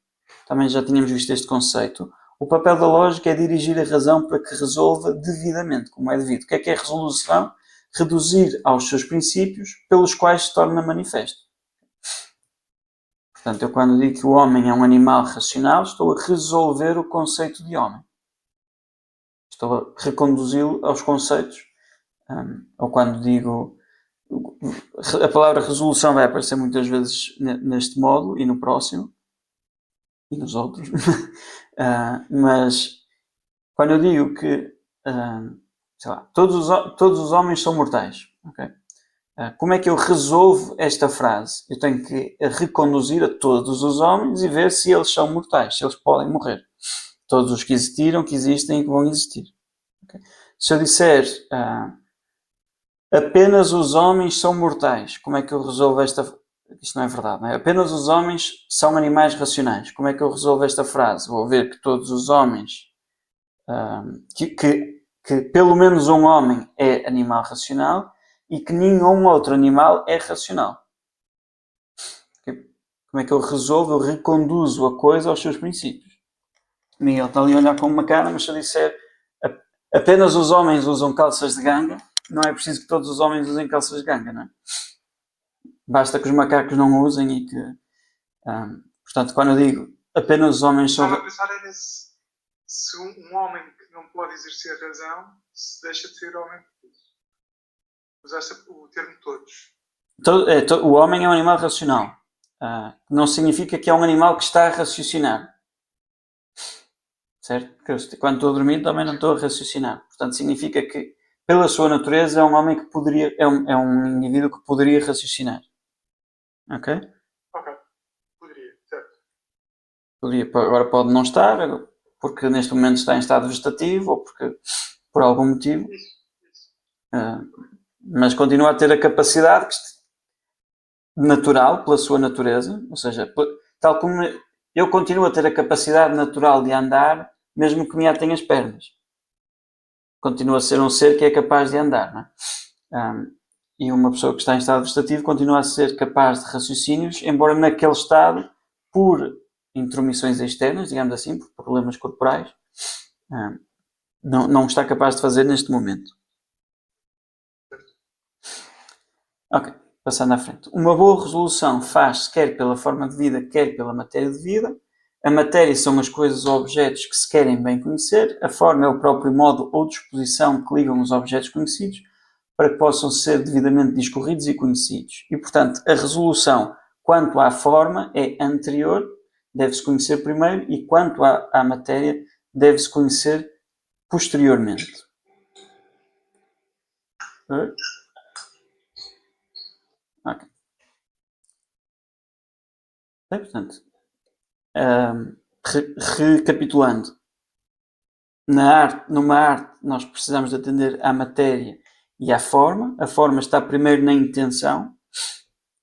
também já tínhamos visto este conceito, o papel da lógica é dirigir a razão para que resolva devidamente, como é devido. O que é resolução? Reduzir aos seus princípios, pelos quais se torna manifesto. Portanto, eu quando digo que o homem é um animal racional, estou a resolver o conceito de homem. Estou a reconduzi-lo aos conceitos. Ou quando digo... A palavra resolução vai aparecer muitas vezes neste módulo e no próximo. E nos outros. Mas quando eu digo que sei lá, todos os homens são mortais, okay? Como é que eu resolvo esta frase? Eu tenho que reconduzir a todos os homens e ver se eles são mortais, se eles podem morrer. Todos os que existiram, que existem e que vão existir. Okay? Se eu disser apenas os homens são mortais, como é que eu resolvo esta frase? Isto não é verdade, não é? Apenas os homens são animais racionais. Como é que eu resolvo esta frase? Vou ver que todos os homens... que pelo menos um homem é animal racional e que nenhum outro animal é racional. Okay? Como é que eu resolvo? Eu reconduzo a coisa aos seus princípios. Miguel está ali a olhar com uma cara, mas se eu disser apenas os homens usam calças de ganga, não é preciso que todos os homens usem calças de ganga, não é? Basta que os macacos não usem e que... portanto, quando eu digo apenas os homens são... Estava a pensar era se um homem que não pode exercer razão se deixa de ser homem. Usaste o termo todos. O homem é um animal racional. Não significa que é um animal que está a raciocinar. Certo? Porque quando estou a dormir também não estou a raciocinar. Portanto, significa que, pela sua natureza, é um homem que poderia... É um indivíduo que poderia raciocinar. Ok? Ok. Poderia, certo. Poderia, agora pode não estar, porque neste momento está em estado vegetativo, ou porque por algum motivo. Isso. Mas continua a ter a capacidade natural, pela sua natureza, ou seja, tal como eu continuo a ter a capacidade natural de andar, mesmo que me atem as pernas. Continua a ser um ser que é capaz de andar, não é? E uma pessoa que está em estado vegetativo continua a ser capaz de raciocínios, embora naquele estado, por intromissões externas, digamos assim, por problemas corporais, não está capaz de fazer neste momento. Ok, passando à frente. Uma boa resolução faz-se quer pela forma de vida, quer pela matéria de vida. A matéria são as coisas ou objetos que se querem bem conhecer. A forma é o próprio modo ou disposição que ligam os objetos conhecidos para que possam ser devidamente discorridos e conhecidos. E, portanto, a resolução quanto à forma é anterior, deve-se conhecer primeiro, e quanto à matéria, deve-se conhecer posteriormente. Ok. Bem, portanto, recapitulando, numa arte nós precisamos de atender à matéria e à forma. A forma está primeiro na intenção,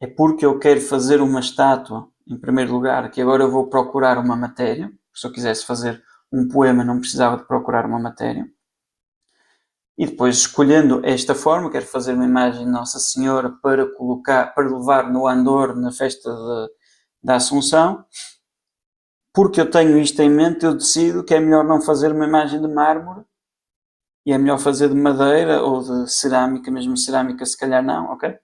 é porque eu quero fazer uma estátua, em primeiro lugar, que agora eu vou procurar uma matéria. Se eu quisesse fazer um poema não precisava de procurar uma matéria. E depois, escolhendo esta forma, quero fazer uma imagem de Nossa Senhora para levar no Andor na festa da Assunção. Porque eu tenho isto em mente, eu decido que é melhor não fazer uma imagem de mármore e é melhor fazer de madeira ou de cerâmica, mesmo cerâmica se calhar não, ok?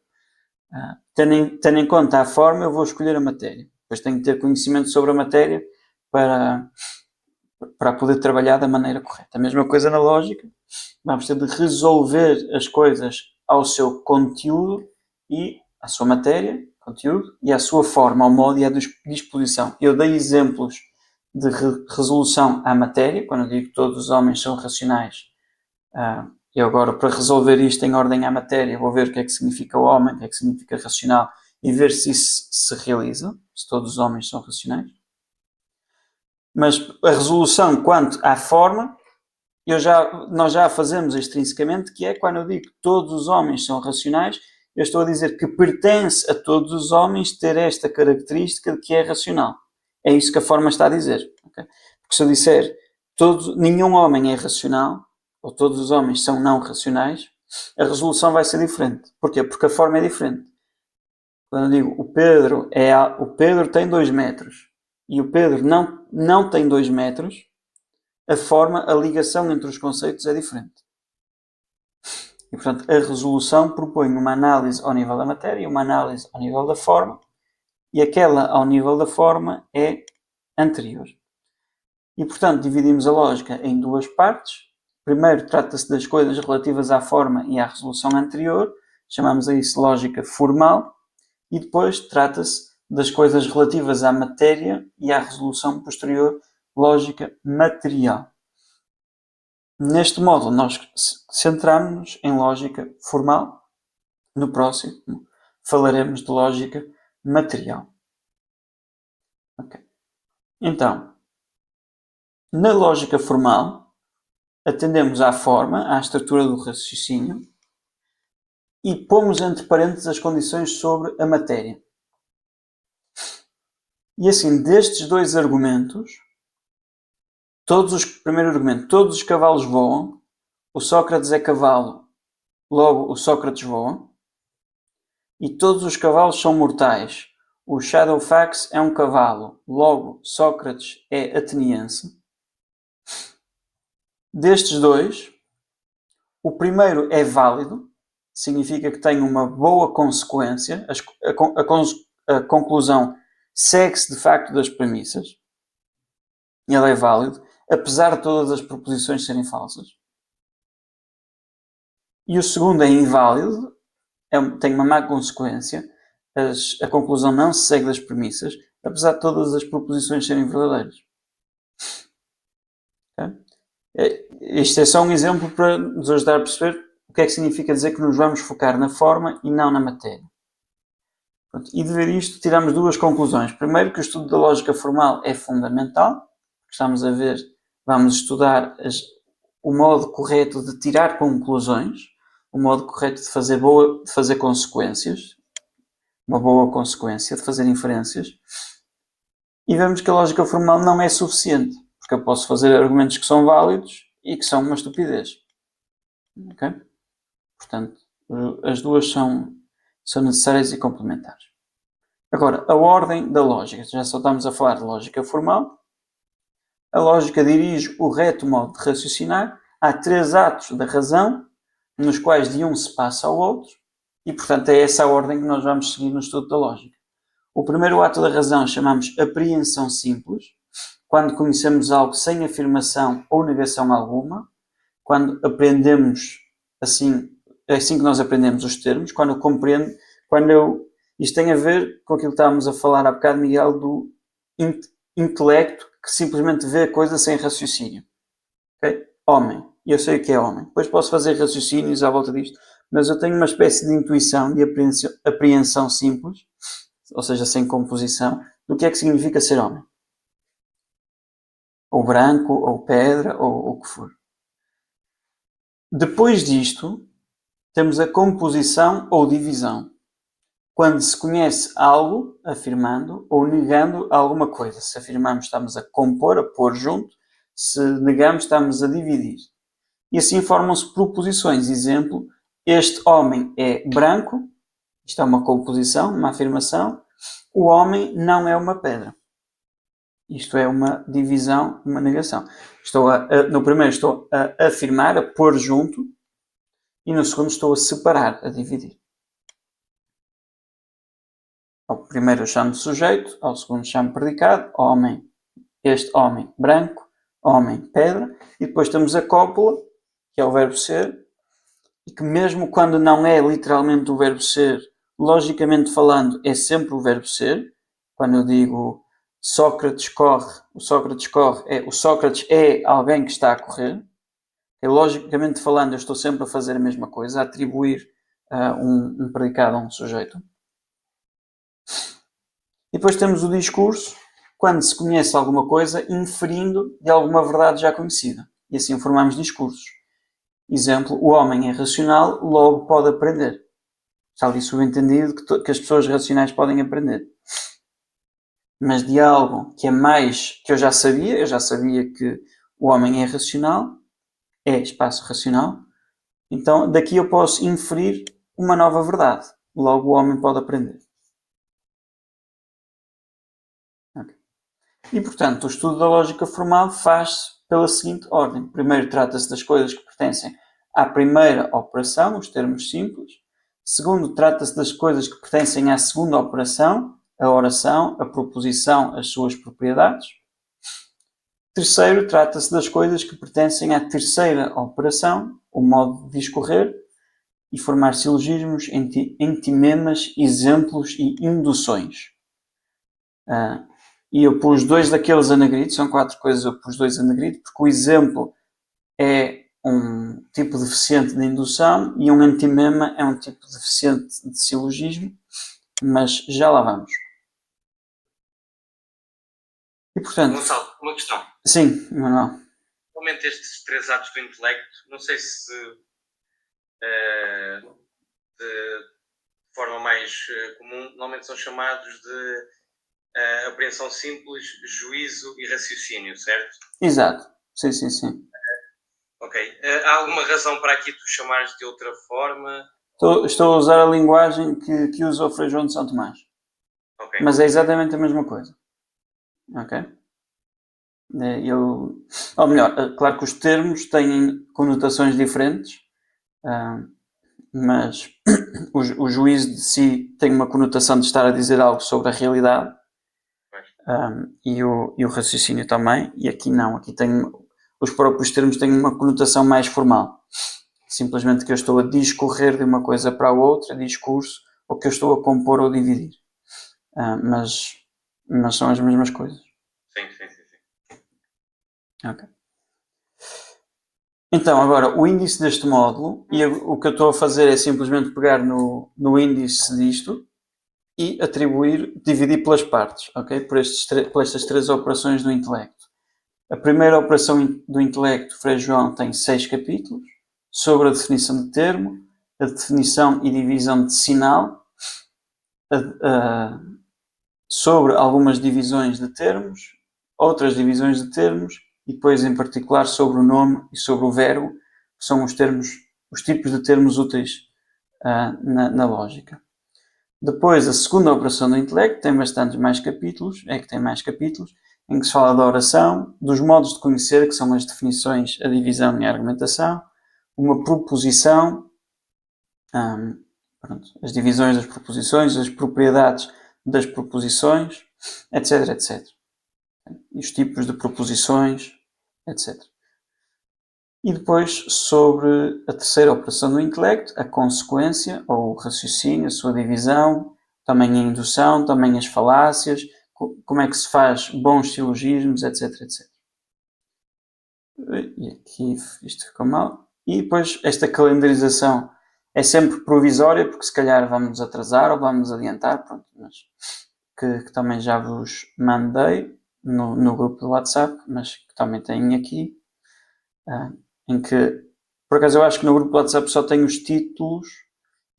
Tendo em conta a forma, eu vou escolher a matéria. Depois tenho que ter conhecimento sobre a matéria para poder trabalhar da maneira correta. A mesma coisa na lógica. Vamos ter de resolver as coisas ao seu conteúdo e à sua matéria, conteúdo, e à sua forma, ao modo e à disposição. Eu dei exemplos de resolução à matéria, quando eu digo que todos os homens são racionais. Eu agora, para resolver isto em ordem à matéria, vou ver o que é que significa o homem, o que é que significa racional, e ver se isso se realiza, se todos os homens são racionais. Mas a resolução quanto à forma, nós já a fazemos extrinsecamente, que é quando eu digo que todos os homens são racionais, eu estou a dizer que pertence a todos os homens ter esta característica de que é racional. É isso que a forma está a dizer. Okay? Porque se eu disser nenhum homem é racional, ou todos os homens são não racionais, a resolução vai ser diferente. Porquê? Porque a forma é diferente. Quando eu digo o Pedro tem 2 metros e o Pedro não tem 2 metros, a ligação entre os conceitos é diferente. E, portanto, a resolução propõe uma análise ao nível da matéria e uma análise ao nível da forma, e aquela ao nível da forma é anterior. E, portanto, dividimos a lógica em 2 partes. Primeiro, trata-se das coisas relativas à forma e à resolução anterior, chamamos a isso lógica formal, e depois trata-se das coisas relativas à matéria e à resolução posterior, lógica material. Neste modo, nós centramos-nos em lógica formal. No próximo, falaremos de lógica material. Okay. Então, na lógica formal, atendemos à forma, à estrutura do raciocínio e pomos entre parênteses as condições sobre a matéria. E assim, destes 2 argumentos, primeiro argumento, todos os cavalos voam, o Sócrates é cavalo, logo o Sócrates voa, e todos os cavalos são mortais, o Shadowfax é um cavalo, logo Sócrates é ateniense. Destes 2, o primeiro é válido, significa que tem uma boa consequência, a conclusão segue-se de facto das premissas, ele é válido, apesar de todas as proposições serem falsas. E o segundo é inválido, tem uma má consequência, a conclusão não se segue das premissas, apesar de todas as proposições serem verdadeiras. Okay? Isto é só um exemplo para nos ajudar a perceber o que é que significa dizer que nos vamos focar na forma e não na matéria. Pronto, e de ver isto, tiramos 2 conclusões. Primeiro, que o estudo da lógica formal é fundamental. Estamos a ver, vamos estudar o modo correto de tirar conclusões, o modo correto de fazer consequências, uma boa consequência, de fazer inferências. E vemos que a lógica formal não é suficiente, porque eu posso fazer argumentos que são válidos e que são uma estupidez. Okay? Portanto, as 2 são necessárias e complementares. Agora, a ordem da lógica. Já só estamos a falar de lógica formal. A lógica dirige o reto modo de raciocinar. Há 3 atos da razão, nos quais de um se passa ao outro, e, portanto, é essa a ordem que nós vamos seguir no estudo da lógica. O primeiro ato da razão chamamos apreensão simples, quando conhecemos algo sem afirmação ou negação alguma, quando aprendemos assim, é assim que nós aprendemos os termos, quando eu compreendo, isto tem a ver com aquilo que estávamos a falar há bocado, Miguel, do intelecto que simplesmente vê a coisa sem raciocínio. Okay? Homem. E eu sei o que é homem. Depois posso fazer raciocínios à volta disto, mas eu tenho uma espécie de intuição, de apreensão simples, ou seja, sem composição, do que é que significa ser homem. Ou branco, ou pedra, ou o que for. Depois disto, temos a composição ou divisão. Quando se conhece algo, afirmando ou negando alguma coisa. Se afirmamos, estamos a compor, a pôr junto. Se negamos, estamos a dividir. E assim formam-se proposições. Exemplo, este homem é branco. Isto é uma composição, uma afirmação. O homem não é uma pedra. Isto é uma divisão, uma negação. No primeiro estou a afirmar, a pôr junto. E no segundo estou a separar, a dividir. Ao primeiro eu chamo sujeito, ao segundo chamo predicado, homem, este homem branco, homem pedra, e depois temos a cópula, que é o verbo ser, e que mesmo quando não é literalmente o verbo ser, logicamente falando, é sempre o verbo ser. Quando eu digo Sócrates corre, o Sócrates é alguém que está a correr. E, logicamente falando, eu estou sempre a fazer a mesma coisa, a atribuir um predicado a um sujeito. E depois temos o discurso, quando se conhece alguma coisa, inferindo de alguma verdade já conhecida. E assim formamos discursos. Exemplo, o homem é racional, logo pode aprender. Já ali subentendido que as pessoas racionais podem aprender. Mas de algo que é mais que eu já sabia que o homem é racional, é espaço racional, então daqui eu posso inferir uma nova verdade. Logo o homem pode aprender. Okay. E portanto, o estudo da lógica formal faz-se pela seguinte ordem. Primeiro trata-se das coisas que pertencem à primeira operação, os termos simples. Segundo, trata-se das coisas que pertencem à segunda operação, a oração, a proposição, as suas propriedades. Terceiro, trata-se das coisas que pertencem à terceira operação, o modo de discorrer, e formar silogismos, entimemas, exemplos e induções. E eu pus 2 daqueles a negrito, são 4 coisas, eu pus 2 a negrito, porque o exemplo é um tipo deficiente de indução e um antimema é um tipo deficiente de silogismo, mas já lá vamos. E portanto... Gonçalo, uma questão. Sim, Manuel. Normalmente estes 3 atos do intelecto, não sei se de forma mais comum, normalmente são chamados de apreensão simples, juízo e raciocínio, certo? Exato. Sim. Ok. Há alguma razão para aqui tu chamares de outra forma? Estou a usar a linguagem que usa o Frei João de São Tomás. Okay. Mas é exatamente a mesma coisa. Ok? Ou melhor, claro que os termos têm conotações diferentes, mas o juízo de si tem uma conotação de estar a dizer algo sobre a realidade, e o raciocínio também, e aqui não, aqui os próprios termos têm uma conotação mais formal. Simplesmente que eu estou a discorrer de uma coisa para a outra, discurso, ou que eu estou a compor ou dividir. Mas são as mesmas coisas. Sim. Ok. Então, agora, o índice deste módulo, e o que eu estou a fazer é simplesmente pegar no índice disto e dividir pelas partes, ok? Por estas 3 operações do intelecto. A primeira operação do intelecto, Frei João, tem 6 capítulos, sobre a definição de termo, a definição e divisão de sinal, sobre algumas divisões de termos, outras divisões de termos, e depois em particular sobre o nome e sobre o verbo, que são os tipos de termos úteis na lógica. Depois, a segunda operação do intelecto tem mais capítulos, em que se fala da oração, dos modos de conhecer, que são as definições, a divisão e a argumentação, uma proposição, as divisões das proposições, as propriedades das proposições, etc. E os tipos de proposições, etc. E depois, sobre a terceira operação do intelecto, a consequência, ou o raciocínio, a sua divisão, também a indução, também as falácias, como é que se faz bons silogismos, etc. E aqui isto ficou mal. E depois, esta calendarização é sempre provisória, porque se calhar vamos atrasar ou vamos adiantar, pronto, mas que também já vos mandei no grupo do WhatsApp, mas que também tem aqui, em que, por acaso eu acho que no grupo do WhatsApp só tem os títulos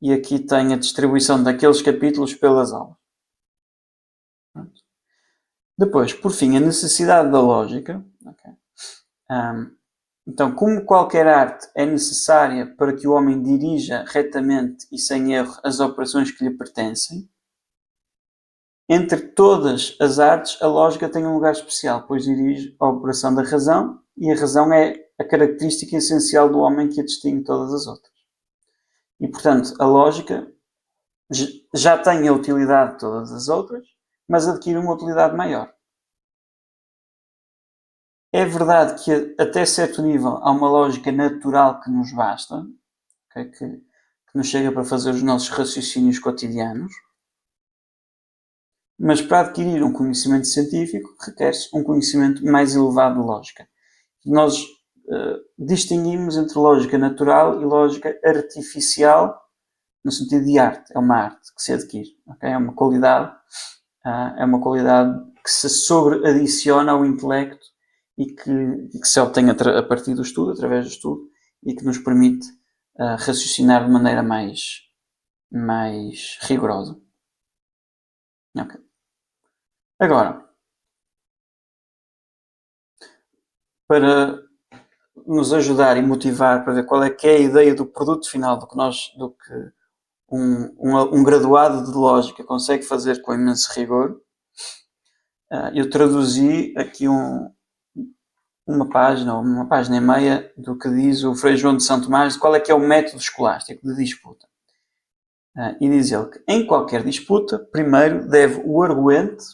e aqui tem a distribuição daqueles capítulos pelas aulas. Pronto. Depois, por fim, a necessidade da lógica. Okay. Então, como qualquer arte é necessária para que o homem dirija retamente e sem erro as operações que lhe pertencem, entre todas as artes, a lógica tem um lugar especial, pois dirige a operação da razão, e a razão é a característica essencial do homem que a distingue de todas as outras. E, portanto, a lógica já tem a utilidade de todas as outras, mas adquire uma utilidade maior. É verdade que, até certo nível, há uma lógica natural que nos basta, okay, que nos chega para fazer os nossos raciocínios cotidianos, mas para adquirir um conhecimento científico requer-se um conhecimento mais elevado de lógica. Nós distinguimos entre lógica natural e lógica artificial, no sentido de arte. É uma arte que se adquire. Okay? É uma qualidade que se sobreadiciona ao intelecto e que se obtém a partir do estudo, através do estudo, e que nos permite raciocinar de maneira mais rigorosa. Okay. Agora, para nos ajudar e motivar para ver qual é que é a ideia do produto final do que um graduado de lógica consegue fazer com imenso rigor. Eu traduzi aqui uma página e meia do que diz o Frei João de São Tomás, de qual é que é o método escolástico de disputa. E diz ele que em qualquer disputa, primeiro deve o arguente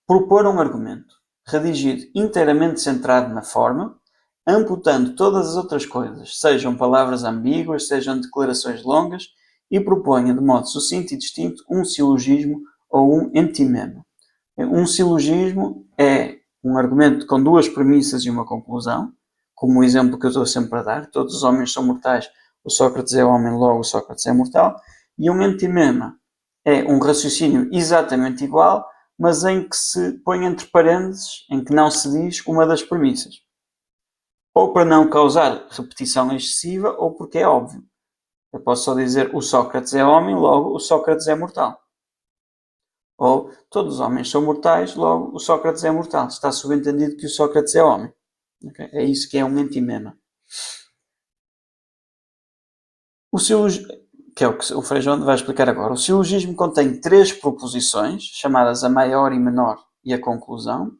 propor um argumento, redigido inteiramente centrado na forma, amputando todas as outras coisas, sejam palavras ambíguas, sejam declarações longas, e proponha de modo sucinto e distinto um silogismo ou um entimema. Um silogismo é um argumento com duas premissas e uma conclusão, como o exemplo que eu estou sempre a dar: todos os homens são mortais, o Sócrates é homem, logo o Sócrates é mortal. E um entimema é um raciocínio exatamente igual, mas em que se põe entre parênteses, em que não se diz uma das premissas. Ou para não causar repetição excessiva, ou porque é óbvio. Eu posso só dizer o Sócrates é homem, logo o Sócrates é mortal. Ou todos os homens são mortais, logo o Sócrates é mortal. Está subentendido que o Sócrates é homem. Okay? É isso que é um entimema. Que é o que o Frei João vai explicar agora. O silogismo contém 3 proposições, chamadas a maior e menor e a conclusão.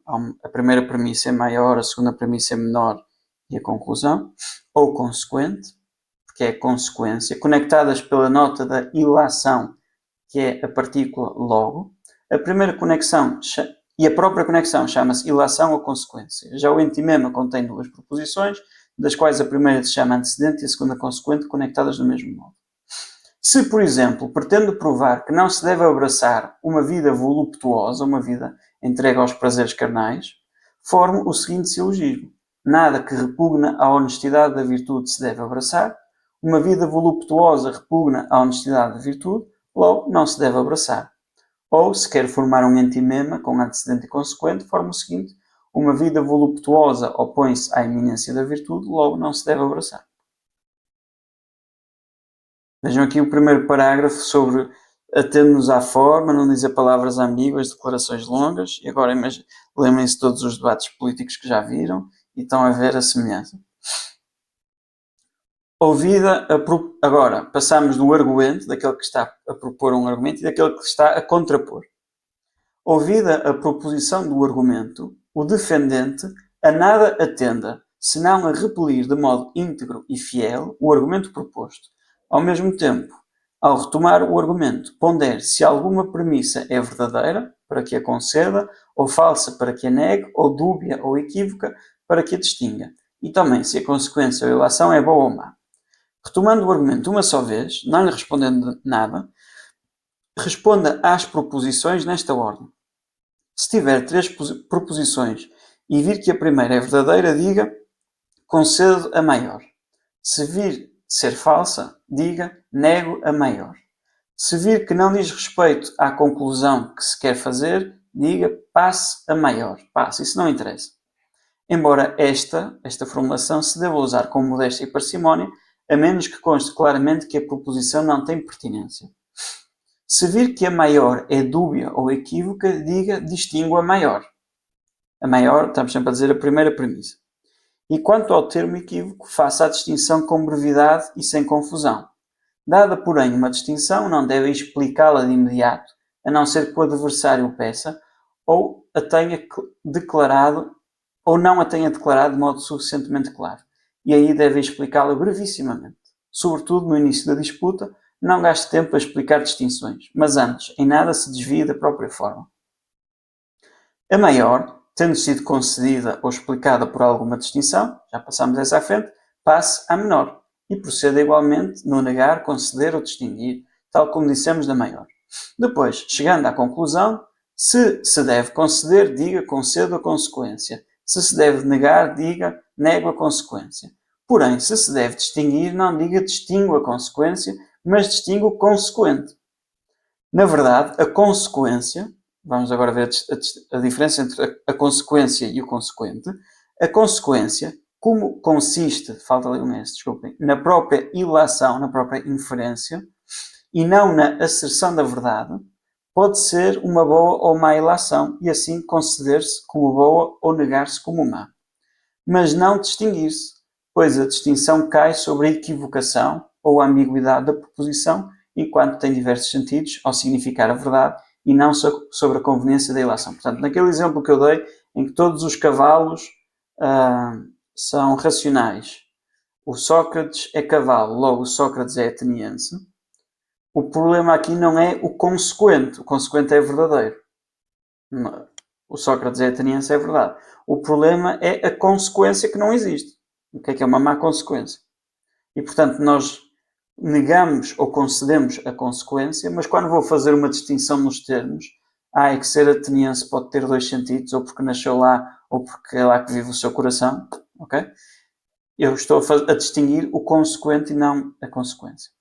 A primeira premissa é maior, a segunda premissa é menor e a conclusão. Ou consequente, que é a consequência, conectadas pela nota da ilação, que é a partícula logo. A primeira conexão e a própria conexão chama-se ilação ou consequência. Já o entimema contém 2 proposições, das quais a primeira se chama antecedente e a segunda consequente, conectadas do mesmo modo. Se, por exemplo, pretendo provar que não se deve abraçar uma vida voluptuosa, uma vida entregue aos prazeres carnais, formo o seguinte silogismo: nada que repugna à honestidade da virtude se deve abraçar, uma vida voluptuosa repugna à honestidade da virtude, logo não se deve abraçar. Ou, se quer formar um entimema com antecedente e consequente, forma o seguinte: uma vida voluptuosa opõe-se à iminência da virtude, logo não se deve abraçar. Vejam aqui o primeiro parágrafo sobre atendo-nos à forma, não dizer palavras ambíguas, declarações longas. E agora lembrem-se de todos os debates políticos que já viram e estão a ver a semelhança. Agora, passamos do arguente, daquele que está a propor um argumento, e daquele que está a contrapor. Ouvida a proposição do argumento, o defendente a nada atenda, senão a repelir de modo íntegro e fiel o argumento proposto. Ao mesmo tempo, ao retomar o argumento, pondere se alguma premissa é verdadeira, para que a conceda, ou falsa, para que a negue, ou dúbia ou equívoca, para que a distinga, e também se a consequência ou ilação é boa ou má. Retomando o argumento uma só vez, não lhe respondendo nada, responda às proposições nesta ordem. Se tiver 3 proposições e vir que a primeira é verdadeira, diga: concedo a maior. Se vir ser falsa, diga: nego a maior. Se vir que não diz respeito à conclusão que se quer fazer, diga: passe a maior. Passe, isso não interessa. Embora esta formulação se deva usar com modéstia e parcimónia, a menos que conste claramente que a proposição não tem pertinência. Se vir que a maior é dúbia ou equívoca, diga: distingo a maior. A maior, estamos sempre a dizer a primeira premissa. E quanto ao termo equívoco, faça a distinção com brevidade e sem confusão. Dada, porém, uma distinção, não deve explicá-la de imediato, a não ser que o adversário o peça, ou não a tenha declarado de modo suficientemente claro. E aí deve explicá-la brevissimamente. Sobretudo no início da disputa, não gaste tempo a explicar distinções, mas antes, em nada se desvie da própria forma. A maior, tendo sido concedida ou explicada por alguma distinção, já passamos essa à frente, passe à menor e proceda igualmente no negar, conceder ou distinguir, tal como dissemos da maior. Depois, chegando à conclusão, se se deve conceder, diga: concedo a consequência. Se deve negar, diga: nego a consequência. Porém, se se deve distinguir, não diga: distingo a consequência, mas distingo o consequente. Na verdade, a consequência, vamos agora ver a diferença entre a consequência e o consequente. A consequência, como consiste, falta ali um S, desculpem, na própria ilação, na própria inferência, e não na asserção da verdade, pode ser uma boa ou má ilação, e assim conceder-se como boa ou negar-se como má. mas não distinguir-se, pois a distinção cai sobre a equivocação ou a ambiguidade da proposição, enquanto tem diversos sentidos ao significar a verdade e não sobre a conveniência da ilação. Portanto, naquele exemplo que eu dei, em que todos os cavalos são racionais, o Sócrates é cavalo, logo o Sócrates é ateniense, o problema aqui não é o consequente é verdadeiro. O Sócrates é ateniense, é verdade. O problema é a consequência que não existe. O que é uma má consequência? E, portanto, nós negamos ou concedemos a consequência, mas quando vou fazer uma distinção nos termos, é que ser ateniense pode ter dois sentidos, ou porque nasceu lá, ou porque é lá que vive o seu coração, ok? Eu estou a distinguir o consequente e não a consequência.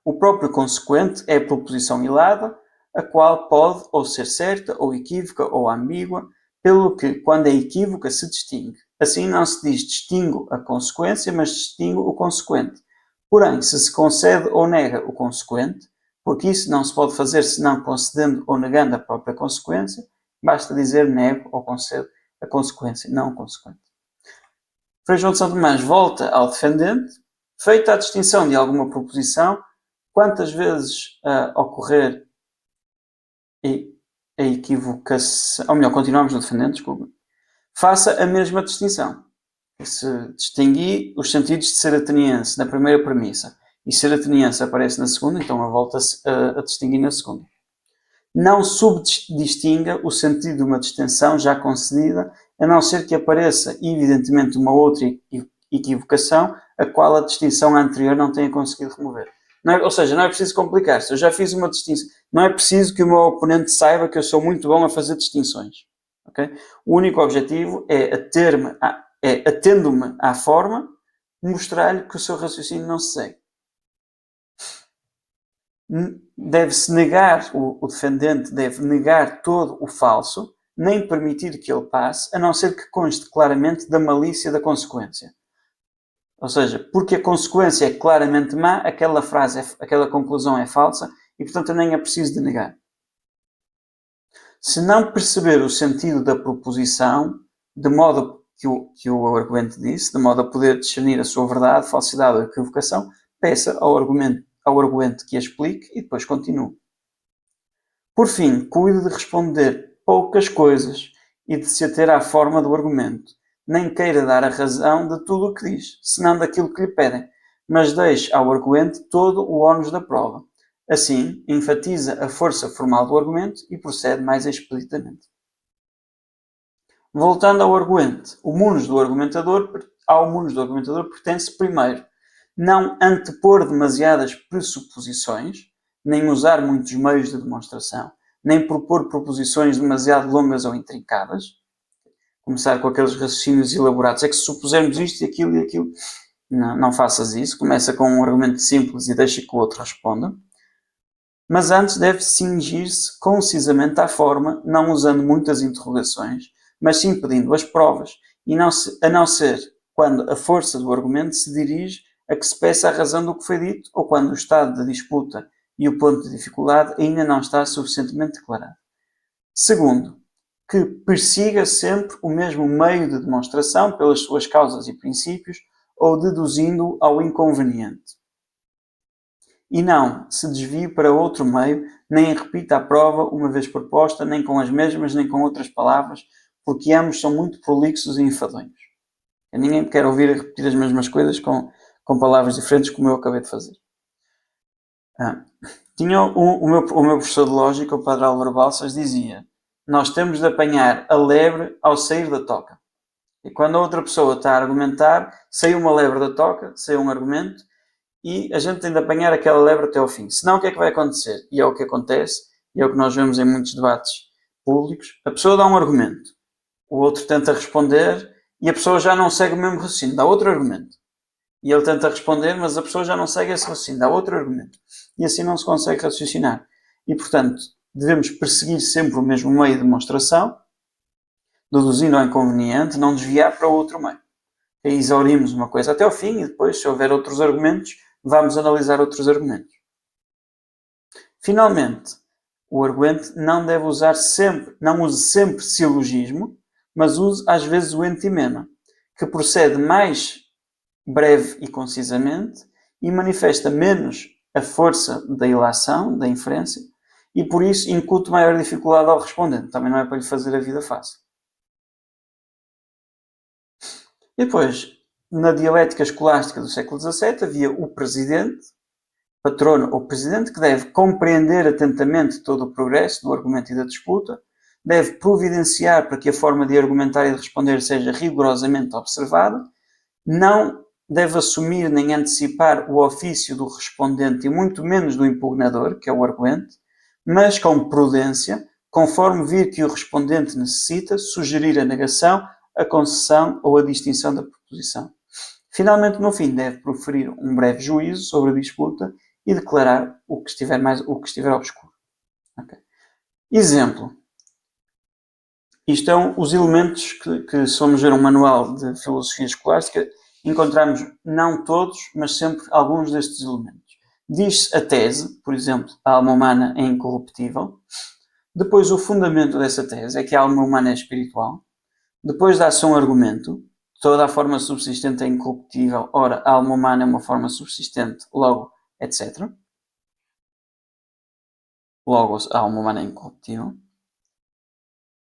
O próprio consequente é a proposição ilada, a qual pode ou ser certa, ou equívoca, ou ambígua, pelo que, quando é equívoca, se distingue. Assim não se diz distingo a consequência, mas distingo o consequente. Porém, se concede ou nega o consequente, porque isso não se pode fazer senão concedendo ou negando a própria consequência, basta dizer nego ou concedo a consequência, não o consequente. Frei João de São Tomás volta ao defendente, feita a distinção de alguma proposição, quantas vezes ocorrer a equivocação, ou melhor, continuamos no defendente, desculpa, faça a mesma distinção. Se distingui os sentidos de ser ateniense na primeira premissa e ser ateniense aparece na segunda, então a volta-se a distinguir na segunda. Não subdistinga o sentido de uma distinção já concedida, a não ser que apareça evidentemente uma outra equivocação, a qual a distinção anterior não tenha conseguido remover. Ou seja, não é preciso complicar-se. Eu já fiz uma distinção. Não é preciso que o meu oponente saiba que eu sou muito bom a fazer distinções. Okay? O único objetivo é, atendo-me à forma, mostrar-lhe que o seu raciocínio não se segue. Deve-se negar, o defendente deve negar todo o falso, nem permitir que ele passe, a não ser que conste claramente da malícia da consequência. Ou seja, porque a consequência é claramente má, aquela conclusão é falsa e, portanto, eu nem é preciso de negar. Se não perceber o sentido da proposição, de modo que o argumento disse, de modo a poder discernir a sua verdade, falsidade ou equivocação, peça ao arguente que a explique e depois continue. Por fim, cuide de responder poucas coisas e de se ater à forma do argumento. Nem queira dar a razão de tudo o que diz, senão daquilo que lhe pedem, mas deixe ao arguente todo o ónus da prova. Assim, enfatiza a força formal do argumento e procede mais expeditamente. Voltando ao arguente, ao munus do argumentador pertence primeiro não antepor demasiadas pressuposições, nem usar muitos meios de demonstração, nem propor proposições demasiado longas ou intrincadas, começar com aqueles raciocínios elaborados, é que se supusermos isto e aquilo, não faças isso, começa com um argumento simples e deixa que o outro responda. Mas antes deve cingir-se concisamente à forma, não usando muitas interrogações, mas sim pedindo as provas, a não ser quando a força do argumento se dirige a que se peça a razão do que foi dito, ou quando o estado da disputa e o ponto de dificuldade ainda não está suficientemente declarado. Segundo, que persiga sempre o mesmo meio de demonstração pelas suas causas e princípios, ou deduzindo ao inconveniente. E não se desvie para outro meio, nem repita a prova uma vez proposta, nem com as mesmas, nem com outras palavras, porque ambos são muito prolixos e enfadonhos. Ninguém quer ouvir repetir as mesmas coisas com palavras diferentes, como eu acabei de fazer. O meu professor de lógica, o padre Álvaro Balsas, dizia: nós temos de apanhar a lebre ao sair da toca. E quando a outra pessoa está a argumentar, saiu uma lebre da toca, saiu um argumento, e a gente tem de apanhar aquela lebre até ao fim. Senão, o que é que vai acontecer? E é o que acontece, e é o que nós vemos em muitos debates públicos. A pessoa dá um argumento, o outro tenta responder, e a pessoa já não segue o mesmo raciocínio, dá outro argumento. E ele tenta responder, mas a pessoa já não segue esse raciocínio, dá outro argumento. E assim não se consegue raciocinar. E, portanto, devemos perseguir sempre o mesmo meio de demonstração, deduzindo ao inconveniente, não desviar para outro meio. E exaurimos uma coisa até ao fim e depois, se houver outros argumentos, vamos analisar outros argumentos. Finalmente, o arguente não use sempre silogismo, mas use às vezes o entimema, que procede mais breve e concisamente e manifesta menos a força da ilação, da inferência, e por isso incute maior dificuldade ao respondente. Também não é para lhe fazer a vida fácil. E depois, na dialética escolástica do século XVII, havia o presidente, patrono ou presidente, que deve compreender atentamente todo o progresso do argumento e da disputa, deve providenciar para que a forma de argumentar e de responder seja rigorosamente observada, não deve assumir nem antecipar o ofício do respondente e muito menos do impugnador, que é o arguente, mas com prudência, conforme vir que o respondente necessita, sugerir a negação, a concessão ou a distinção da proposição. Finalmente, no fim, deve proferir um breve juízo sobre a disputa e declarar o que estiver obscuro. Okay. Exemplo. Isto são os elementos que se formos ver um manual de filosofia escolástica, encontramos não todos, mas sempre alguns destes elementos. Diz-se a tese, por exemplo, a alma humana é incorruptível. Depois, o fundamento dessa tese é que a alma humana é espiritual. Depois dá-se um argumento. Toda a forma subsistente é incorruptível. Ora, a alma humana é uma forma subsistente. Logo, etc. Logo, a alma humana é incorruptível.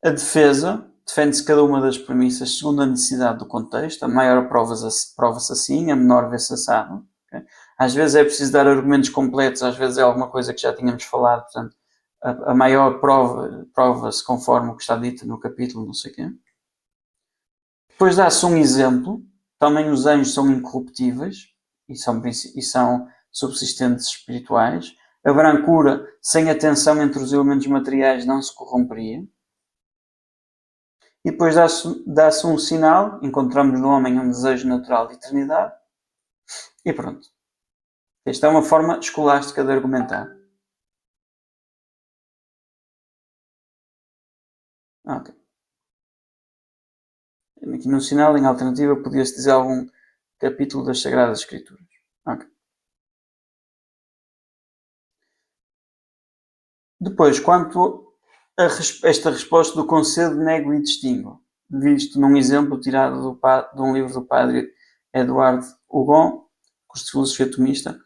A defesa defende-se cada uma das premissas segundo a necessidade do contexto. A maior prova-se assim, a menor vê-se assado. Okay? Às vezes é preciso dar argumentos completos, às vezes é alguma coisa que já tínhamos falado. Portanto, a maior prova-se conforme o que está dito no capítulo, não sei o quê. Depois dá-se um exemplo. Também os anjos são incorruptíveis e são subsistentes espirituais. A brancura, sem a tensão entre os elementos materiais, não se corromperia. E depois dá-se um sinal, encontramos no homem um desejo natural de eternidade, e pronto. Esta é uma forma escolástica de argumentar. Ok. Aqui no sinal, em alternativa, podia-se dizer algum capítulo das Sagradas Escrituras. Ok. Depois, quanto a esta resposta do concedo, nego e distingo, visto num exemplo tirado de um livro do padre Eduardo Hugon, curso de filosofia tomista,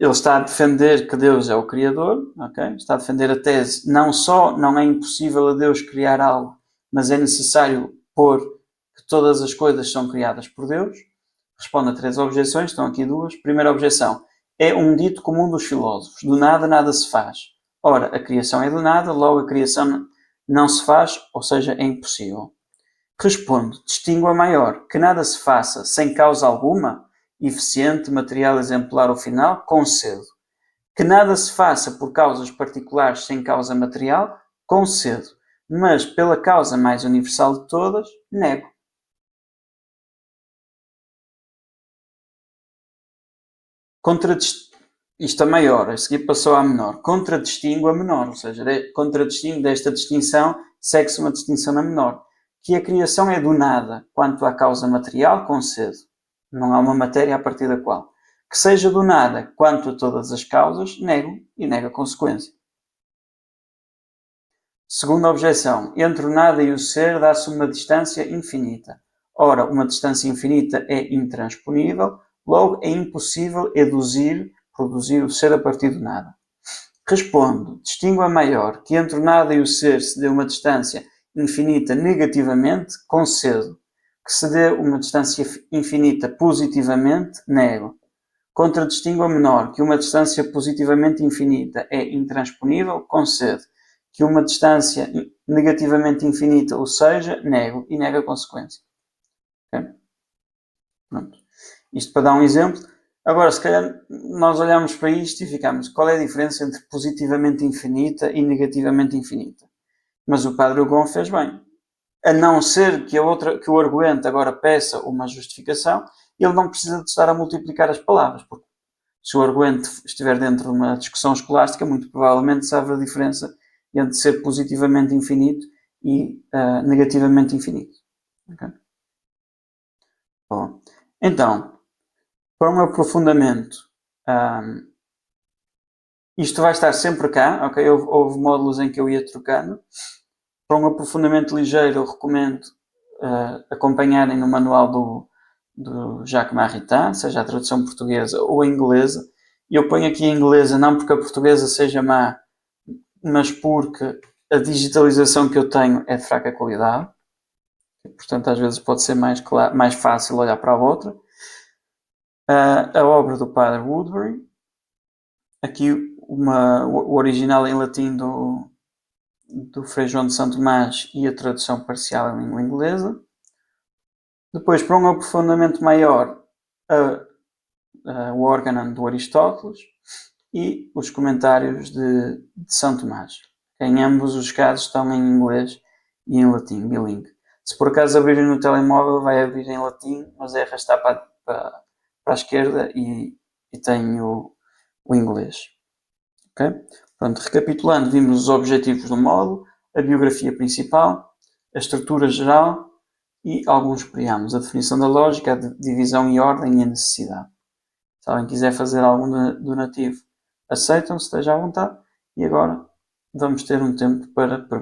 ele está a defender que Deus é o Criador, okay? Está a defender a tese, não só não é impossível a Deus criar algo, mas é necessário pôr que todas as coisas são criadas por Deus. Responde a 3 objeções, estão aqui 2. Primeira objeção, é um dito comum dos filósofos, do nada nada se faz. Ora, a criação é do nada, logo a criação não se faz, ou seja, é impossível. Respondo, distingo a maior, que nada se faça sem causa alguma, eficiente, material, exemplar ou final, concedo. Que nada se faça por causas particulares sem causa material, concedo. Mas pela causa mais universal de todas, nego. Isto a maior, a seguir passou à menor. Contradistingo a menor, ou seja, contradistingo desta distinção, segue-se uma distinção na menor. Que a criação é do nada, quanto à causa material, concedo. Não há uma matéria a partir da qual. Que seja do nada, quanto a todas as causas, nego e nego a consequência. Segunda objeção. Entre o nada e o ser dá-se uma distância infinita. Ora, uma distância infinita é intransponível, logo é impossível produzir o ser a partir do nada. Respondo, distingo a maior, que entre o nada e o ser se dê uma distância infinita negativamente, concedo. Que se dê uma distância infinita positivamente, nego. Contradistingo a menor, que uma distância positivamente infinita é intransponível, concedo. Que uma distância negativamente infinita, ou seja, nego e nego a consequência. Okay? Pronto. Isto para dar um exemplo. Agora, se calhar, nós olhamos para isto e ficamos, qual é a diferença entre positivamente infinita e negativamente infinita? Mas o padre Hugon fez bem. A não ser que o arguente agora peça uma justificação, ele não precisa de estar a multiplicar as palavras, porque se o arguente estiver dentro de uma discussão escolástica, muito provavelmente sabe a diferença entre ser positivamente infinito e negativamente infinito. Okay? Bom, então, para um aprofundamento, isto vai estar sempre cá, ok? Houve módulos em que eu ia trocando. Para um aprofundamento ligeiro, eu recomendo acompanharem no manual do Jacques Maritain, seja a tradução portuguesa ou a inglesa. E eu ponho aqui a inglesa não porque a portuguesa seja má, mas porque a digitalização que eu tenho é de fraca qualidade. E, portanto, às vezes pode ser mais fácil olhar para a outra. A obra do Padre Woodbury. Aqui o original em latim do Frei João de São Tomás e a tradução parcial em língua inglesa. Depois, para um aprofundamento maior, o Organon do Aristóteles e os comentários de São Tomás. Em ambos os casos estão em inglês e em latim, bilingue. Se por acaso abrirem no telemóvel, vai abrir em latim, mas é arrastar para a esquerda e tem o inglês. Okay? Pronto, recapitulando, vimos os objetivos do módulo, a biografia principal, a estrutura geral e alguns preâmbulos, a definição da lógica, a divisão e ordem e a necessidade. Se alguém quiser fazer algum donativo, aceitam, esteja à vontade. E agora vamos ter um tempo para perguntas.